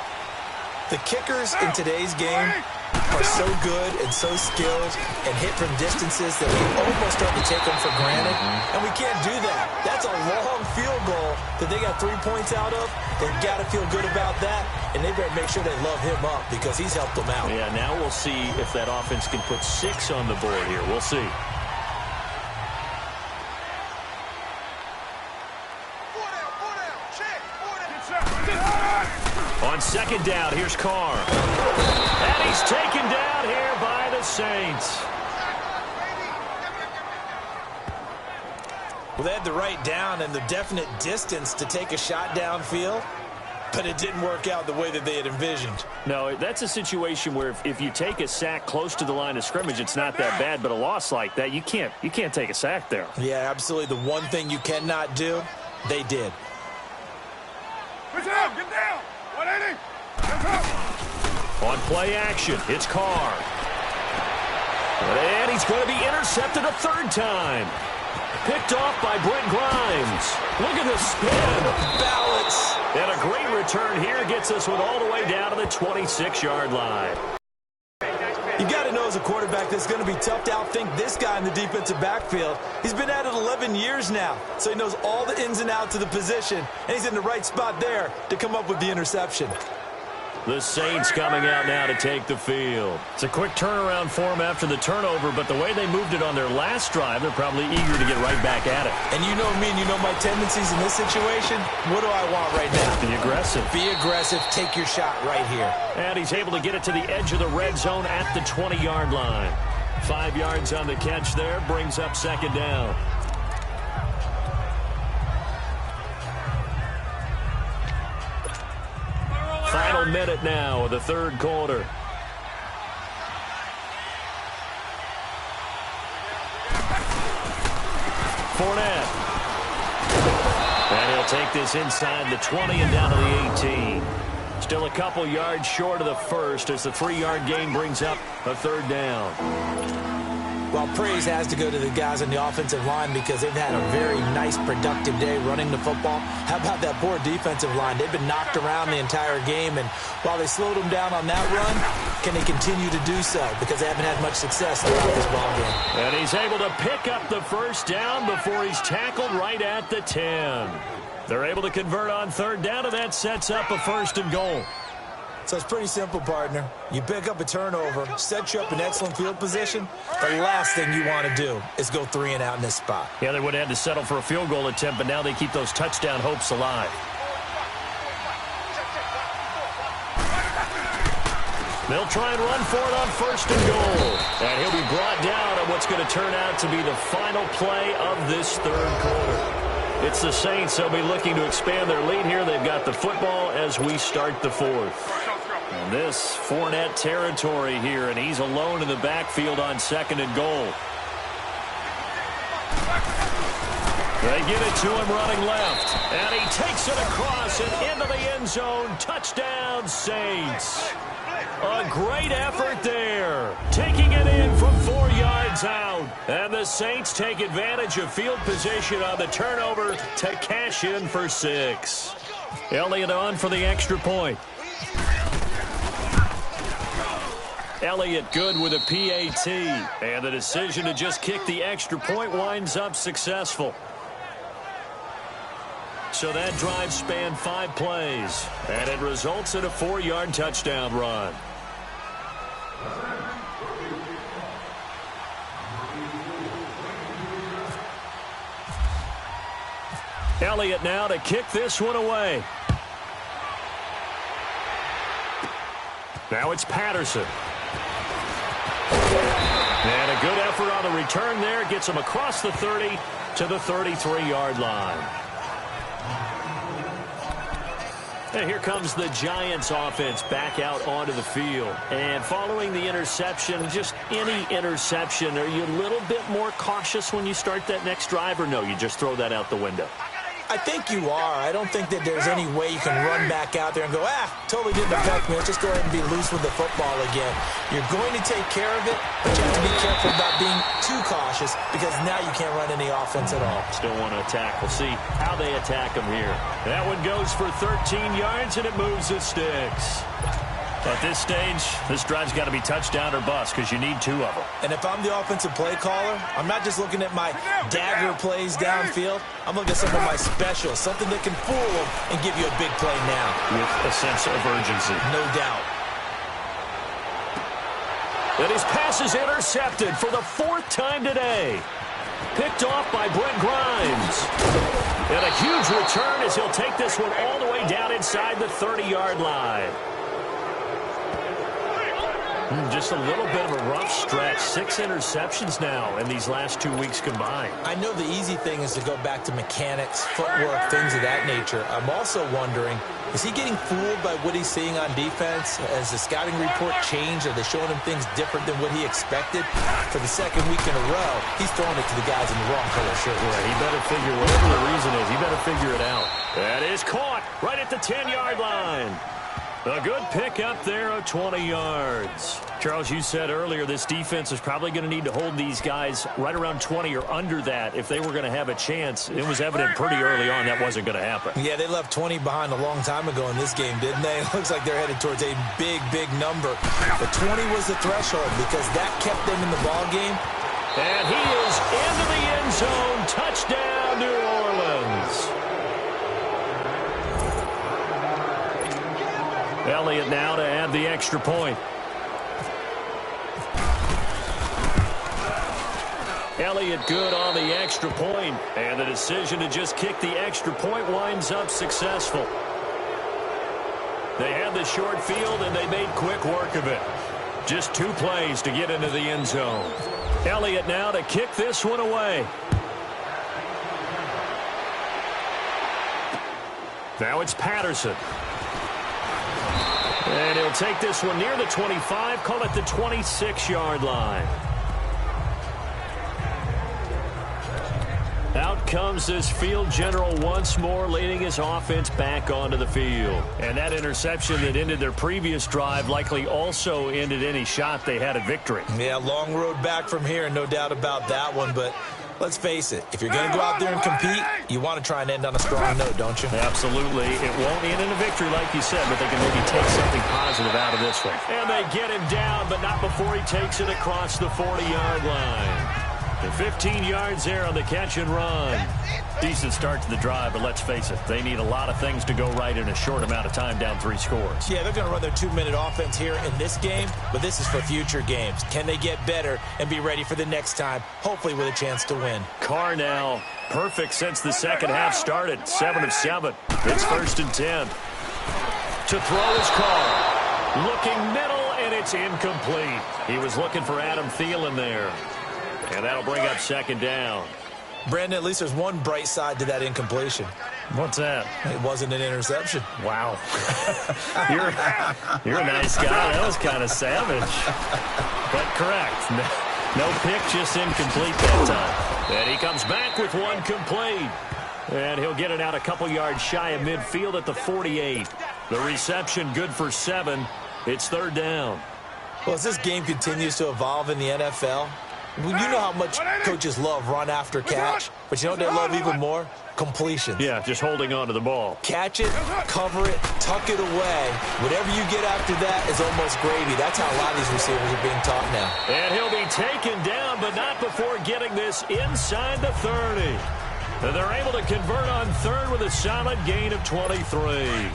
The kickers in today's game are so good and so skilled and hit from distances that we almost start to take them for granted. And we can't do that. That's a long field goal that they got 3 points out of. They've got to feel good about that. And they better make sure they love him up because he's helped them out. Yeah, now we'll see if that offense can put 6 on the board here. We'll see. On second down, here's Carr. And he's taken down here by the Saints. Well, they had the right down and the definite distance to take a shot downfield, but it didn't work out the way that they had envisioned. No, that's a situation where if you take a sack close to the line of scrimmage, it's not that bad, but a loss like that, you can't take a sack there. Yeah, absolutely. The one thing you cannot do, they did. Get down! Get down! 180! Get up! On play action, it's Carr. And he's going to be intercepted a 3rd time. Picked off by Brent Grimes. Look at the spin. Balance. And a great return here gets this one all the way down to the 26-yard line. You got to know knows a quarterback that's going to be tough to outthink this guy in the defensive backfield. He's been at it 11 years now, so he knows all the ins and outs of the position, and he's in the right spot there to come up with the interception. The Saints coming out now to take the field. It's a quick turnaround for them after the turnover, but the way they moved it on their last drive, they're probably eager to get right back at it. And you know me and you know my tendencies in this situation. What do I want right now? Be aggressive. Be aggressive. Take your shot right here. And he's able to get it to the edge of the red zone at the 20-yard line. 5 yards on the catch there, brings up second down. Final minute now of the third quarter. Fournette. And he'll take this inside the 20 and down to the 18. Still a couple yards short of the first as the 3-yard gain brings up a third down. Well, praise has to go to the guys on the offensive line because they've had a very nice, productive day running the football. How about that poor defensive line? They've been knocked around the entire game, and while they slowed them down on that run, can they continue to do so? Because they haven't had much success throughout this ballgame. And he's able to pick up the first down before he's tackled right at the 10. They're able to convert on third down, and that sets up a 1st and goal. So it's pretty simple, partner. You pick up a turnover, set you up in excellent field position. The last thing you want to do is go 3 and out in this spot. Yeah, they would have had to settle for a field goal attempt, but now they keep those touchdown hopes alive. They'll try and run for it on 1st and goal. And he'll be brought down on what's going to turn out to be the final play of this third quarter. It's the Saints. They'll be looking to expand their lead here. They've got the football as we start the fourth. And this Fournette territory here, and he's alone in the backfield on 2nd and goal. They give it to him running left, and he takes it across and into the end zone. Touchdown, Saints. A great effort there, taking it in from 4 yards out. And the Saints take advantage of field position on the turnover to cash in for 6. Elliott on for the extra point. Elliott good with a PAT. And the decision to just kick the extra point winds up successful. So that drive spanned 5 plays, and it results in a 4-yard touchdown run. Elliott now to kick this one away. Now it's Patterson. And a good effort on the return there. Gets him across the 30 to the 33-yard line. And here comes the Giants offense back out onto the field. And following the interception, just any interception, are you a little bit more cautious when you start that next drive, or no, you just throw that out the window? I think you are. I don't think that there's any way you can run back out there and go, totally didn't affect me. Let's just go ahead and be loose with the football again. You're going to take care of it, but you have to be careful about being too cautious because now you can't run any offense at all. Still want to attack. We'll see how they attack them here. That one goes for 13 yards, and it moves the sticks. At this stage, this drive's got to be touchdown or bust because you need 2 of them. And if I'm the offensive play caller, I'm not just looking at my dagger plays downfield. I'm looking at some of my specials, something that can fool them and give you a big play now. With a sense of urgency. No doubt. And his pass is intercepted for the 4th time today. Picked off by Brent Grimes. And a huge return as he'll take this one all the way down inside the 30-yard line. Just a little bit of a rough stretch. 6 interceptions now in these last 2 weeks combined. I know the easy thing is to go back to mechanics, footwork, things of that nature. I'm also wondering, is he getting fooled by what he's seeing on defense? Has the scouting report changed? Are they showing him things different than what he expected? For the 2nd week in a row, he's throwing it to the guys in the wrong color shirt. Right, he better figure, whatever the reason is, he better figure it out. That is caught right at the 10-yard line. A good pick up there of 20 yards. Charles, you said earlier this defense is probably going to need to hold these guys right around 20 or under that if they were going to have a chance. It was evident pretty early on that wasn't going to happen. Yeah, they left 20 behind a long time ago in this game, didn't they? It looks like they're headed towards a big, big number. But 20 was the threshold because that kept them in the ball game. And he is into the end zone. Touchdown, New Orleans. Elliott now to add the extra point. Elliott good on the extra point, and the decision to just kick the extra point winds up successful. They had the short field, and they made quick work of it. Just 2 plays to get into the end zone. Elliott now to kick this one away. Now it's Patterson. And he'll take this one near the 25, call it the 26-yard line. Out comes this field general once more, leading his offense back onto the field. And that interception that ended their previous drive likely also ended any shot they had at victory. Yeah, long road back from here, no doubt about that one, but let's face it, if you're going to go out there and compete, you want to try and end on a strong note, don't you? Absolutely. It won't end in a victory like you said, but they can maybe take something positive out of this one. And they get him down, but not before he takes it across the 40-yard line. The 15 yards there on the catch and run. Decent start to the drive, but let's face it, they need a lot of things to go right in a short amount of time, down 3 scores. Yeah, they're going to run their 2-minute offense here in this game, but this is for future games. Can they get better and be ready for the next time, hopefully with a chance to win? Carr now, perfect since the second half started, 7 of 7. It's 1st and 10. To throw is Carr. Looking middle, and it's incomplete. He was looking for Adam Thielen there. And that'll bring up 2nd down. Brandon, at least there's one bright side to that incompletion. What's that? It wasn't an interception. Wow. You're a nice guy. That was kind of savage. But correct. No pick, just incomplete that time. And he comes back with one complete. And he'll get it out a couple yards shy of midfield at the 48. The reception good for 7. It's 3rd down. Well, as this game continues to evolve in the NFL, you know how much coaches love run after catch, but you know what they love even more? Completions. Yeah, just holding on to the ball. Catch it, cover it, tuck it away. Whatever you get after that is almost gravy. That's how a lot of these receivers are being taught now. And he'll be taken down, but not before getting this inside the 30. And they're able to convert on 3rd with a solid gain of 23.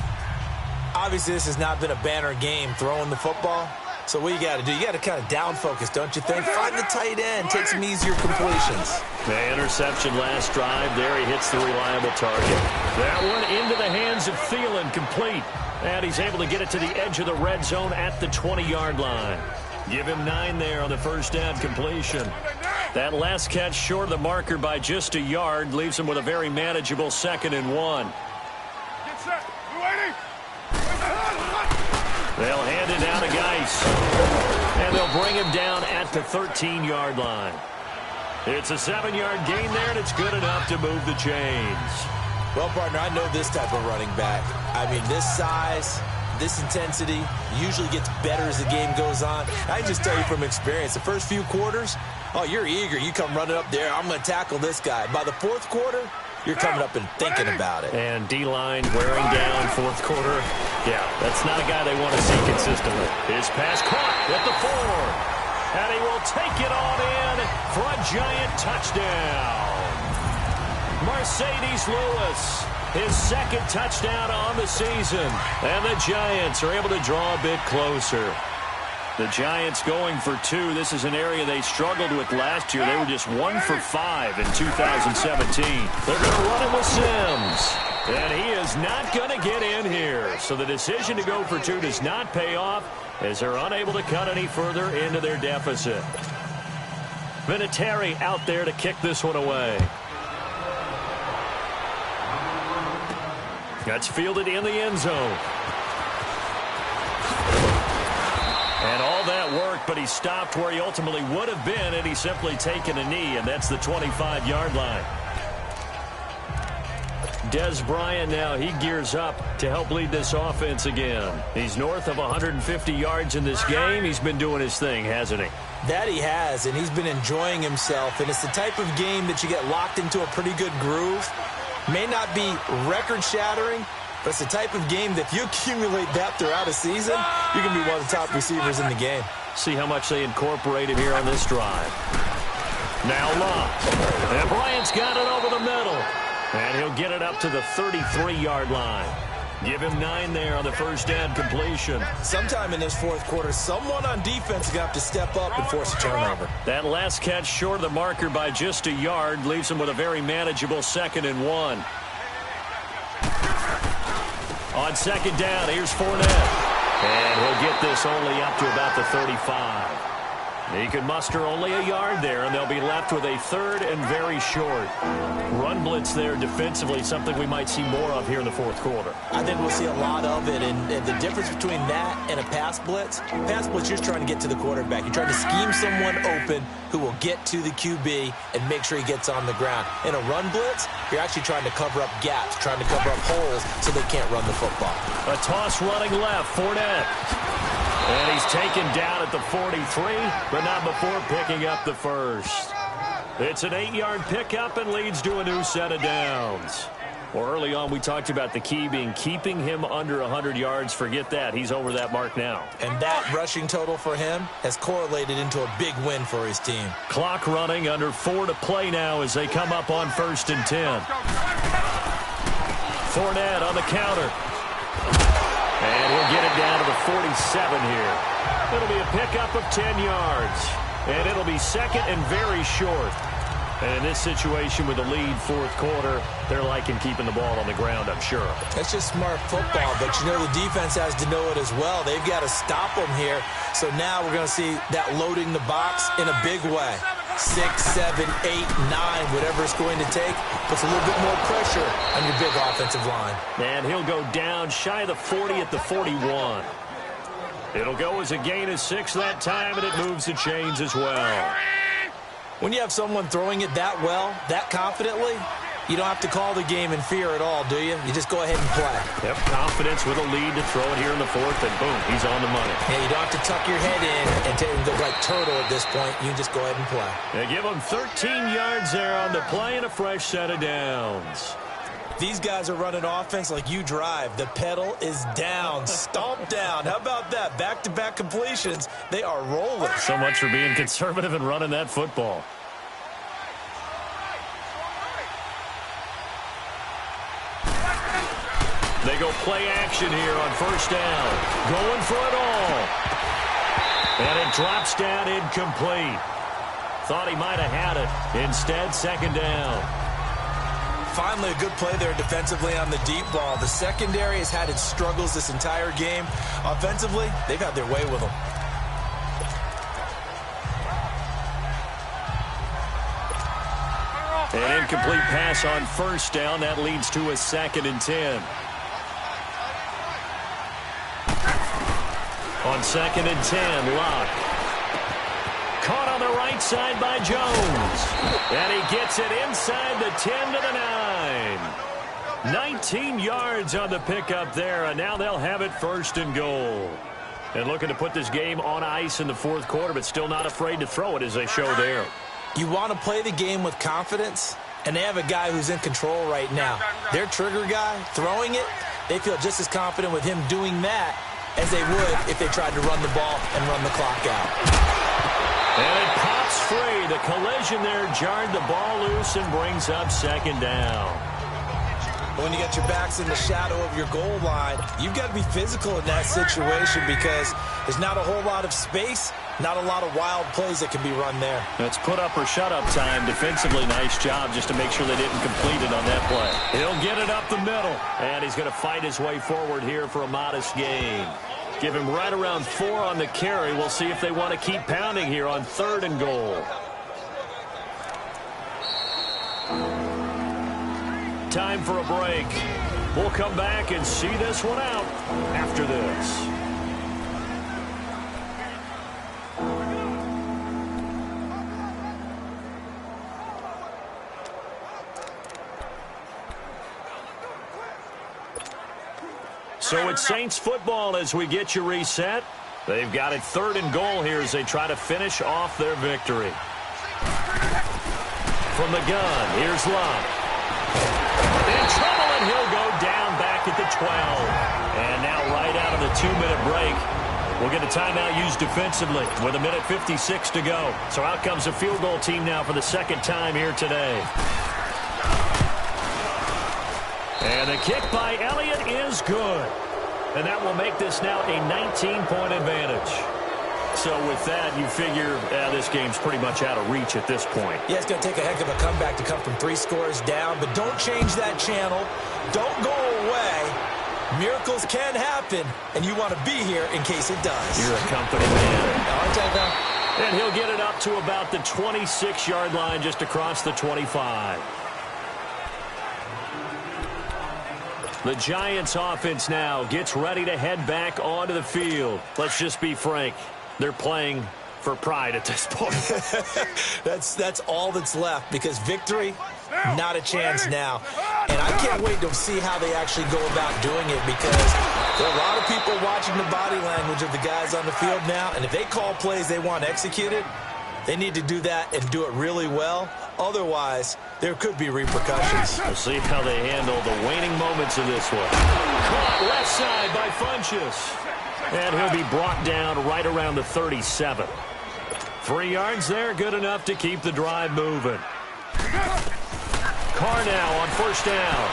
Obviously, this has not been a banner game throwing the football. So what you got to do, you got to kind of down focus, don't you think? Find the tight end, take some easier completions. The interception last drive there. He hits the reliable target. That one into the hands of Thielen, complete. And he's able to get it to the edge of the red zone at the 20-yard line. Give him 9 there on the 1st down completion. That last catch short of the marker by just a yard leaves him with a very manageable 2nd and 1. Get set. We're waiting. They'll hand it down to Geis. And they'll bring him down at the 13-yard line. It's a 7-yard gain there, and it's good enough to move the chains. Well, partner, I know this type of running back. I mean, this size, this intensity usually gets better as the game goes on. I just tell you from experience, the first few quarters, oh, you're eager. You come running up there, I'm going to tackle this guy. By the 4th quarter, you're coming up and thinking about it. And D-line wearing down 4th quarter. Yeah, that's not a guy they want to see consistently. His pass caught at the 4. And he will take it on in for a giant touchdown. Mercedes Lewis, his 2nd touchdown on the season. And the Giants are able to draw a bit closer. The Giants going for 2. This is an area they struggled with last year. They were just 1 for 5 in 2017. They're going to run it with Sims. And he is not going to get in here. So the decision to go for 2 does not pay off as they're unable to cut any further into their deficit. Vinatieri out there to kick this one away. That's fielded in the end zone. And all that work, but he stopped where he ultimately would have been, and he's simply taken a knee, and that's the 25-yard line. Des Bryant now, he gears up to help lead this offense again. He's north of 150 yards in this game. He's been doing his thing, hasn't he? That he has, and he's been enjoying himself. And it's the type of game that you get locked into a pretty good groove. May not be record-shattering, but it's the type of game that if you accumulate that throughout a season, you're going to be one of the top receivers in the game. See how much they incorporate him here on this drive. Now Love. And Bryant's got it over the middle. And he'll get it up to the 33-yard line. Give him 9 there on the first down completion. Sometime in this fourth quarter, someone on defense is going to have to step up and force a turnover. That last catch short of the marker by just a yard leaves him with a very manageable 2nd and 1. On second down, here's Fournette. And he'll get this only up to about the 35. He can muster only a yard there, and they'll be left with a 3rd and very short. Run blitz there defensively, something we might see more of here in the fourth quarter. I think we'll see a lot of it, and the difference between that and a pass blitz, you're just trying to get to the quarterback. You're trying to scheme someone open who will get to the QB and make sure he gets on the ground. In a run blitz, you're actually trying to cover up gaps, trying to cover up holes so they can't run the football. A toss running left, Fournette. And he's taken down at the 43, but not before picking up the first. It's an 8-yard pickup and leads to a new set of downs. Well, early on, we talked about the key being keeping him under 100 yards. Forget that. He's over that mark now. And that rushing total for him has correlated into a big win for his team. Clock running, under 4 to play now as they come up on 1st and 10. Fournette on the counter. And he'll get it down to the 47 here. It'll be a pickup of 10 yards. And it'll be 2nd and very short. And in this situation with the lead fourth quarter, they're liking keeping the ball on the ground, I'm sure. That's just smart football, but you know the defense has to know it as well. They've got to stop them here. So now we're going to see that loading the box in a big way. 6, 7, 8, 9, whatever it's going to take, puts a little bit more pressure on your big offensive line. And he'll go down shy of the 40 at the 41. It'll go as a gain of 6 that time, and it moves the chains as well. When you have someone throwing it that well, that confidently, you don't have to call the game in fear at all, do you? You just go ahead and play. Yep, confidence with a lead to throw it here in the fourth, and boom, he's on the money. Yeah, you don't have to tuck your head in and go like turtle at this point. You can just go ahead and play. They give him 13 yards there on the play and a fresh set of downs. These guys are running offense like you drive. The pedal is down, stomp down. How about that? Back-to-back completions. They are rolling. So much for being conservative and running that football. They go play action here on 1st down. Going for it all. And it drops down incomplete. Thought he might have had it. Instead, 2nd down. Finally, a good play there defensively on the deep ball. The secondary has had its struggles this entire game. Offensively, they've had their way with them. An incomplete pass on 1st down. That leads to a 2nd and 10. On 2nd and 10, Locke. Caught on the right side by Jones. And he gets it inside the 10 to the 9. 19 yards on the pickup there, and now they'll have it 1st and goal. And looking to put this game on ice in the fourth quarter, but still not afraid to throw it as they show there. You want to play the game with confidence, and they have a guy who's in control right now. Their trigger guy, throwing it, they feel just as confident with him doing that as they would if they tried to run the ball and run the clock out. And it pops free. The collision there jarred the ball loose and brings up 2nd down. When you got your backs in the shadow of your goal line, you've got to be physical in that situation because there's not a whole lot of space, not a lot of wild plays that can be run there. That's put up or shut up time. Defensively, nice job just to make sure they didn't complete it on that play. He'll get it up the middle, and he's going to fight his way forward here for a modest gain. Give him right around 4 on the carry. We'll see if they want to keep pounding here on 3rd and goal. Time for a break. We'll come back and see this one out after this. So it's Saints football as we get you reset. They've got it 3rd and goal here as they try to finish off their victory. From the gun, here's Love. In trouble, and he'll go down back at the 12. And now right out of the 2-minute break, we'll get a timeout used defensively with 1:56 to go. So out comes a field goal team now for the 2nd time here today. And the kick by Elliott is good. And that will make this now a 19-point advantage. So with that, you figure this game's pretty much out of reach at this point. Yeah, it's going to take a heck of a comeback to come from 3 scores down, but don't change that channel. Don't go away. Miracles can happen, and you want to be here in case it does. You're a company man. Aren't I, though? And he'll get it up to about the 26-yard line just across the 25. The Giants offense now gets ready to head back onto the field. Let's just be frank. They're playing for pride at this point. That's all that's left because victory, not a chance now. And I can't wait to see how they actually go about doing it because there are a lot of people watching the body language of the guys on the field now. And if they call plays they want executed, they need to do that and do it really well. Otherwise, there could be repercussions. We'll see how they handle the waning moments of this one. Caught left side by Funchess. And he'll be brought down right around the 37. 3 yards there, good enough to keep the drive moving. Carr now on 1st down.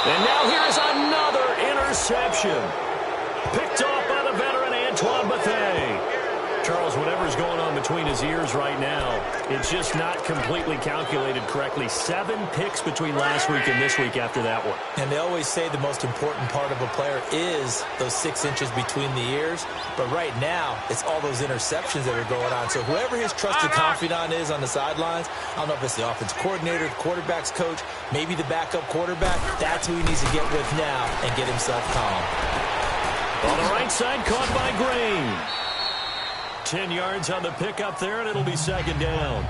And now here's another interception. Picked off by the veteran Antoine Bethea. Charles, whatever's going on between his ears right now, it's just not completely calculated correctly. 7 picks between last week and this week after that one. And they always say the most important part of a player is those 6 inches between the ears. But right now, it's all those interceptions that are going on. So whoever his trusted confidant is on the sidelines, I don't know if it's the offense coordinator, the quarterback's coach, maybe the backup quarterback, that's who he needs to get with now and get himself calm. On the right side, caught by Green. 10 yards on the pickup there, and it'll be 2nd down.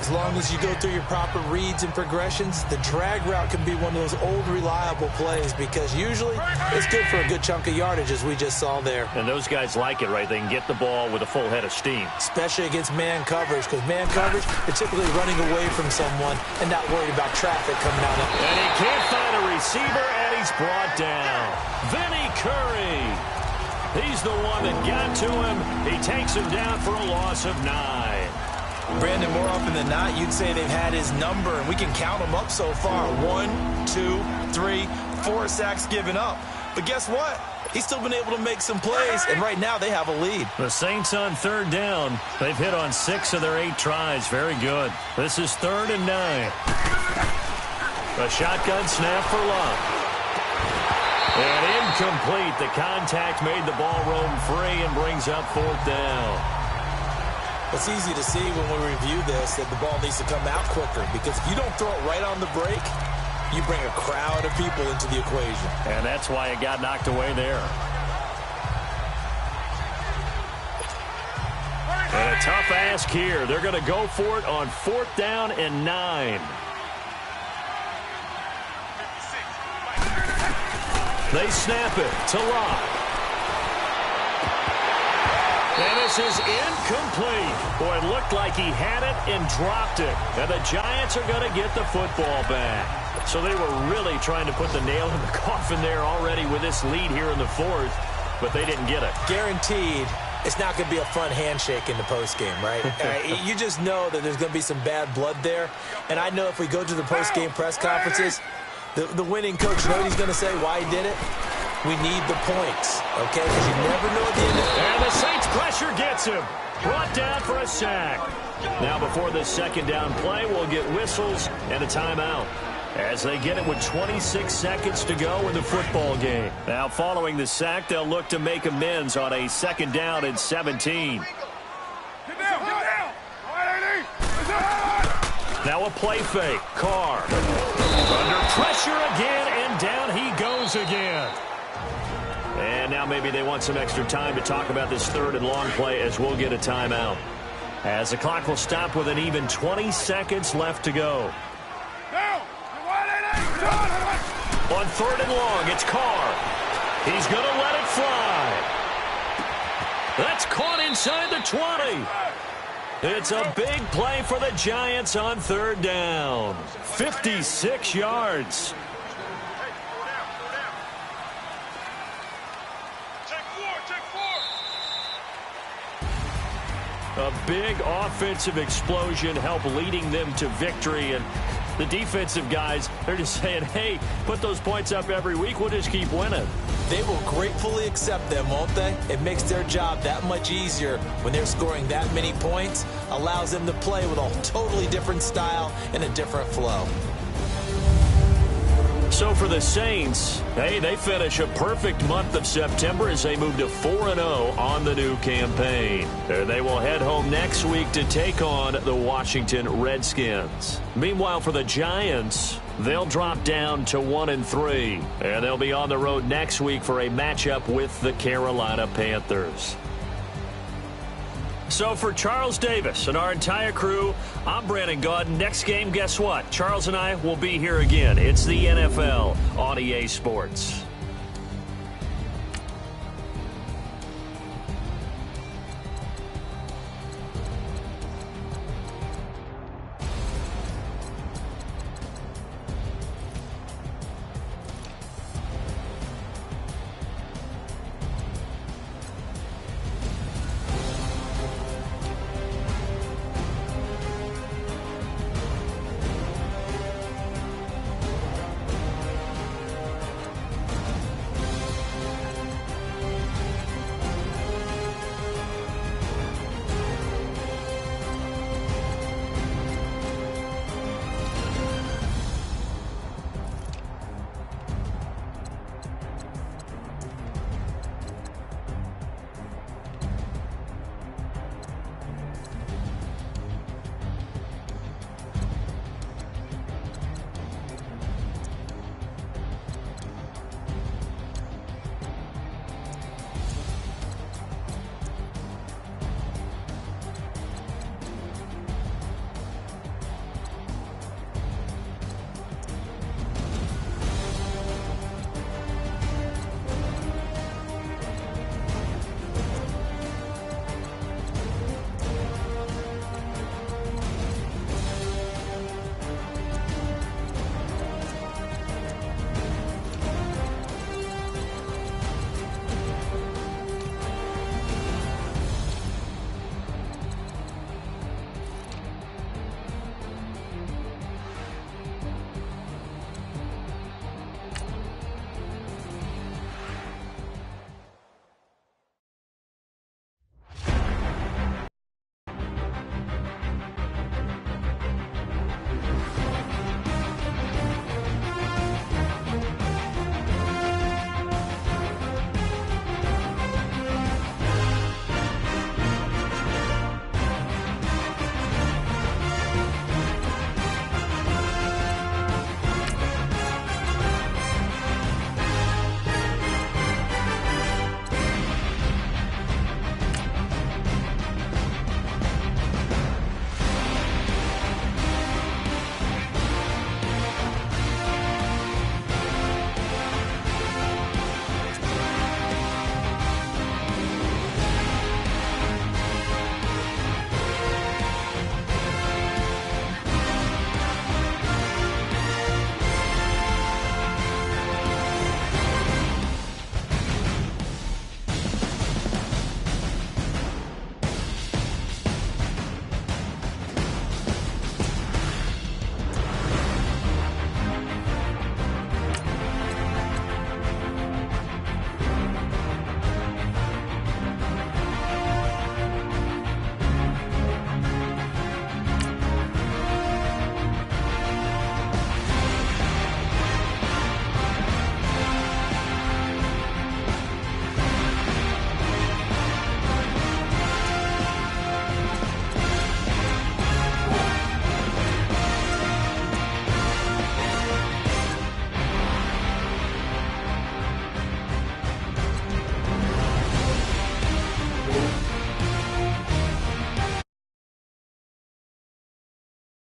As long as you go through your proper reads and progressions, the drag route can be one of those old reliable plays because usually it's good for a good chunk of yardage as we just saw there. And those guys like it, right? They can get the ball with a full head of steam. Especially against man coverage because man coverage, they're typically running away from someone and not worried about traffic coming out of it. And he can't find a receiver, and he's brought down. Vinny Curry. He's the one that got to him. He takes him down for a loss of 9. Brandon, more often than not, you'd say they've had his number, and we can count them up so far. 1, 2, 3, 4 sacks given up. But guess what? He's still been able to make some plays, and right now they have a lead. The Saints on 3rd down. They've hit on 6 of their 8 tries. Very good. This is 3rd and 9. A shotgun snap for Love. And incomplete. The contact made the ball roam free and brings up 4th down. It's easy to see when we review this that the ball needs to come out quicker because if you don't throw it right on the break, you bring a crowd of people into the equation. And that's why it got knocked away there. And a tough ask here. They're going to go for it on 4th down and 9. They snap it to Locke. And this is incomplete. Boy, it looked like he had it and dropped it. And the Giants are going to get the football back. So they were really trying to put the nail in the coffin there already with this lead here in the 4th, but they didn't get it. Guaranteed it's not going to be a fun handshake in the postgame, right? You just know that there's going to be some bad blood there. And I know if we go to the postgame press conferences, the winning coach, you know what he's going to say, why he did it? We need the points, okay? Because you never know at the end of it. And the Saints pressure gets him. Brought down for a sack. Now before this 2nd down play, we'll get whistles and a timeout as they get it with 26 seconds to go in the football game. Now following the sack, they'll look to make amends on a 2nd down and 17. Get down, get down. Now a play fake. Carr. Under pressure again, and down he goes again. And now maybe they want some extra time to talk about this 3rd and long play as we'll get a timeout. As the clock will stop with an even 20 seconds left to go. On 3rd and long, it's Carr. He's going to let it fly. That's caught inside the 20. It's a big play for the Giants on 3rd down. 56 yards. A big offensive explosion helped leading them to victory. And the defensive guys, they're just saying, hey, put those points up every week. We'll just keep winning. They will gratefully accept them, won't they? It makes their job that much easier when they're scoring that many points. Allows them to play with a totally different style and a different flow. So for the Saints, hey, they finish a perfect month of September as they move to 4-0 on the new campaign. They will head home next week to take on the Washington Redskins. Meanwhile, for the Giants, they'll drop down to 1-3, and they'll be on the road next week for a matchup with the Carolina Panthers. So for Charles Davis and our entire crew, I'm Brandon Gaudin. Next game, guess what? Charles and I will be here again. It's the NFL on EA Sports.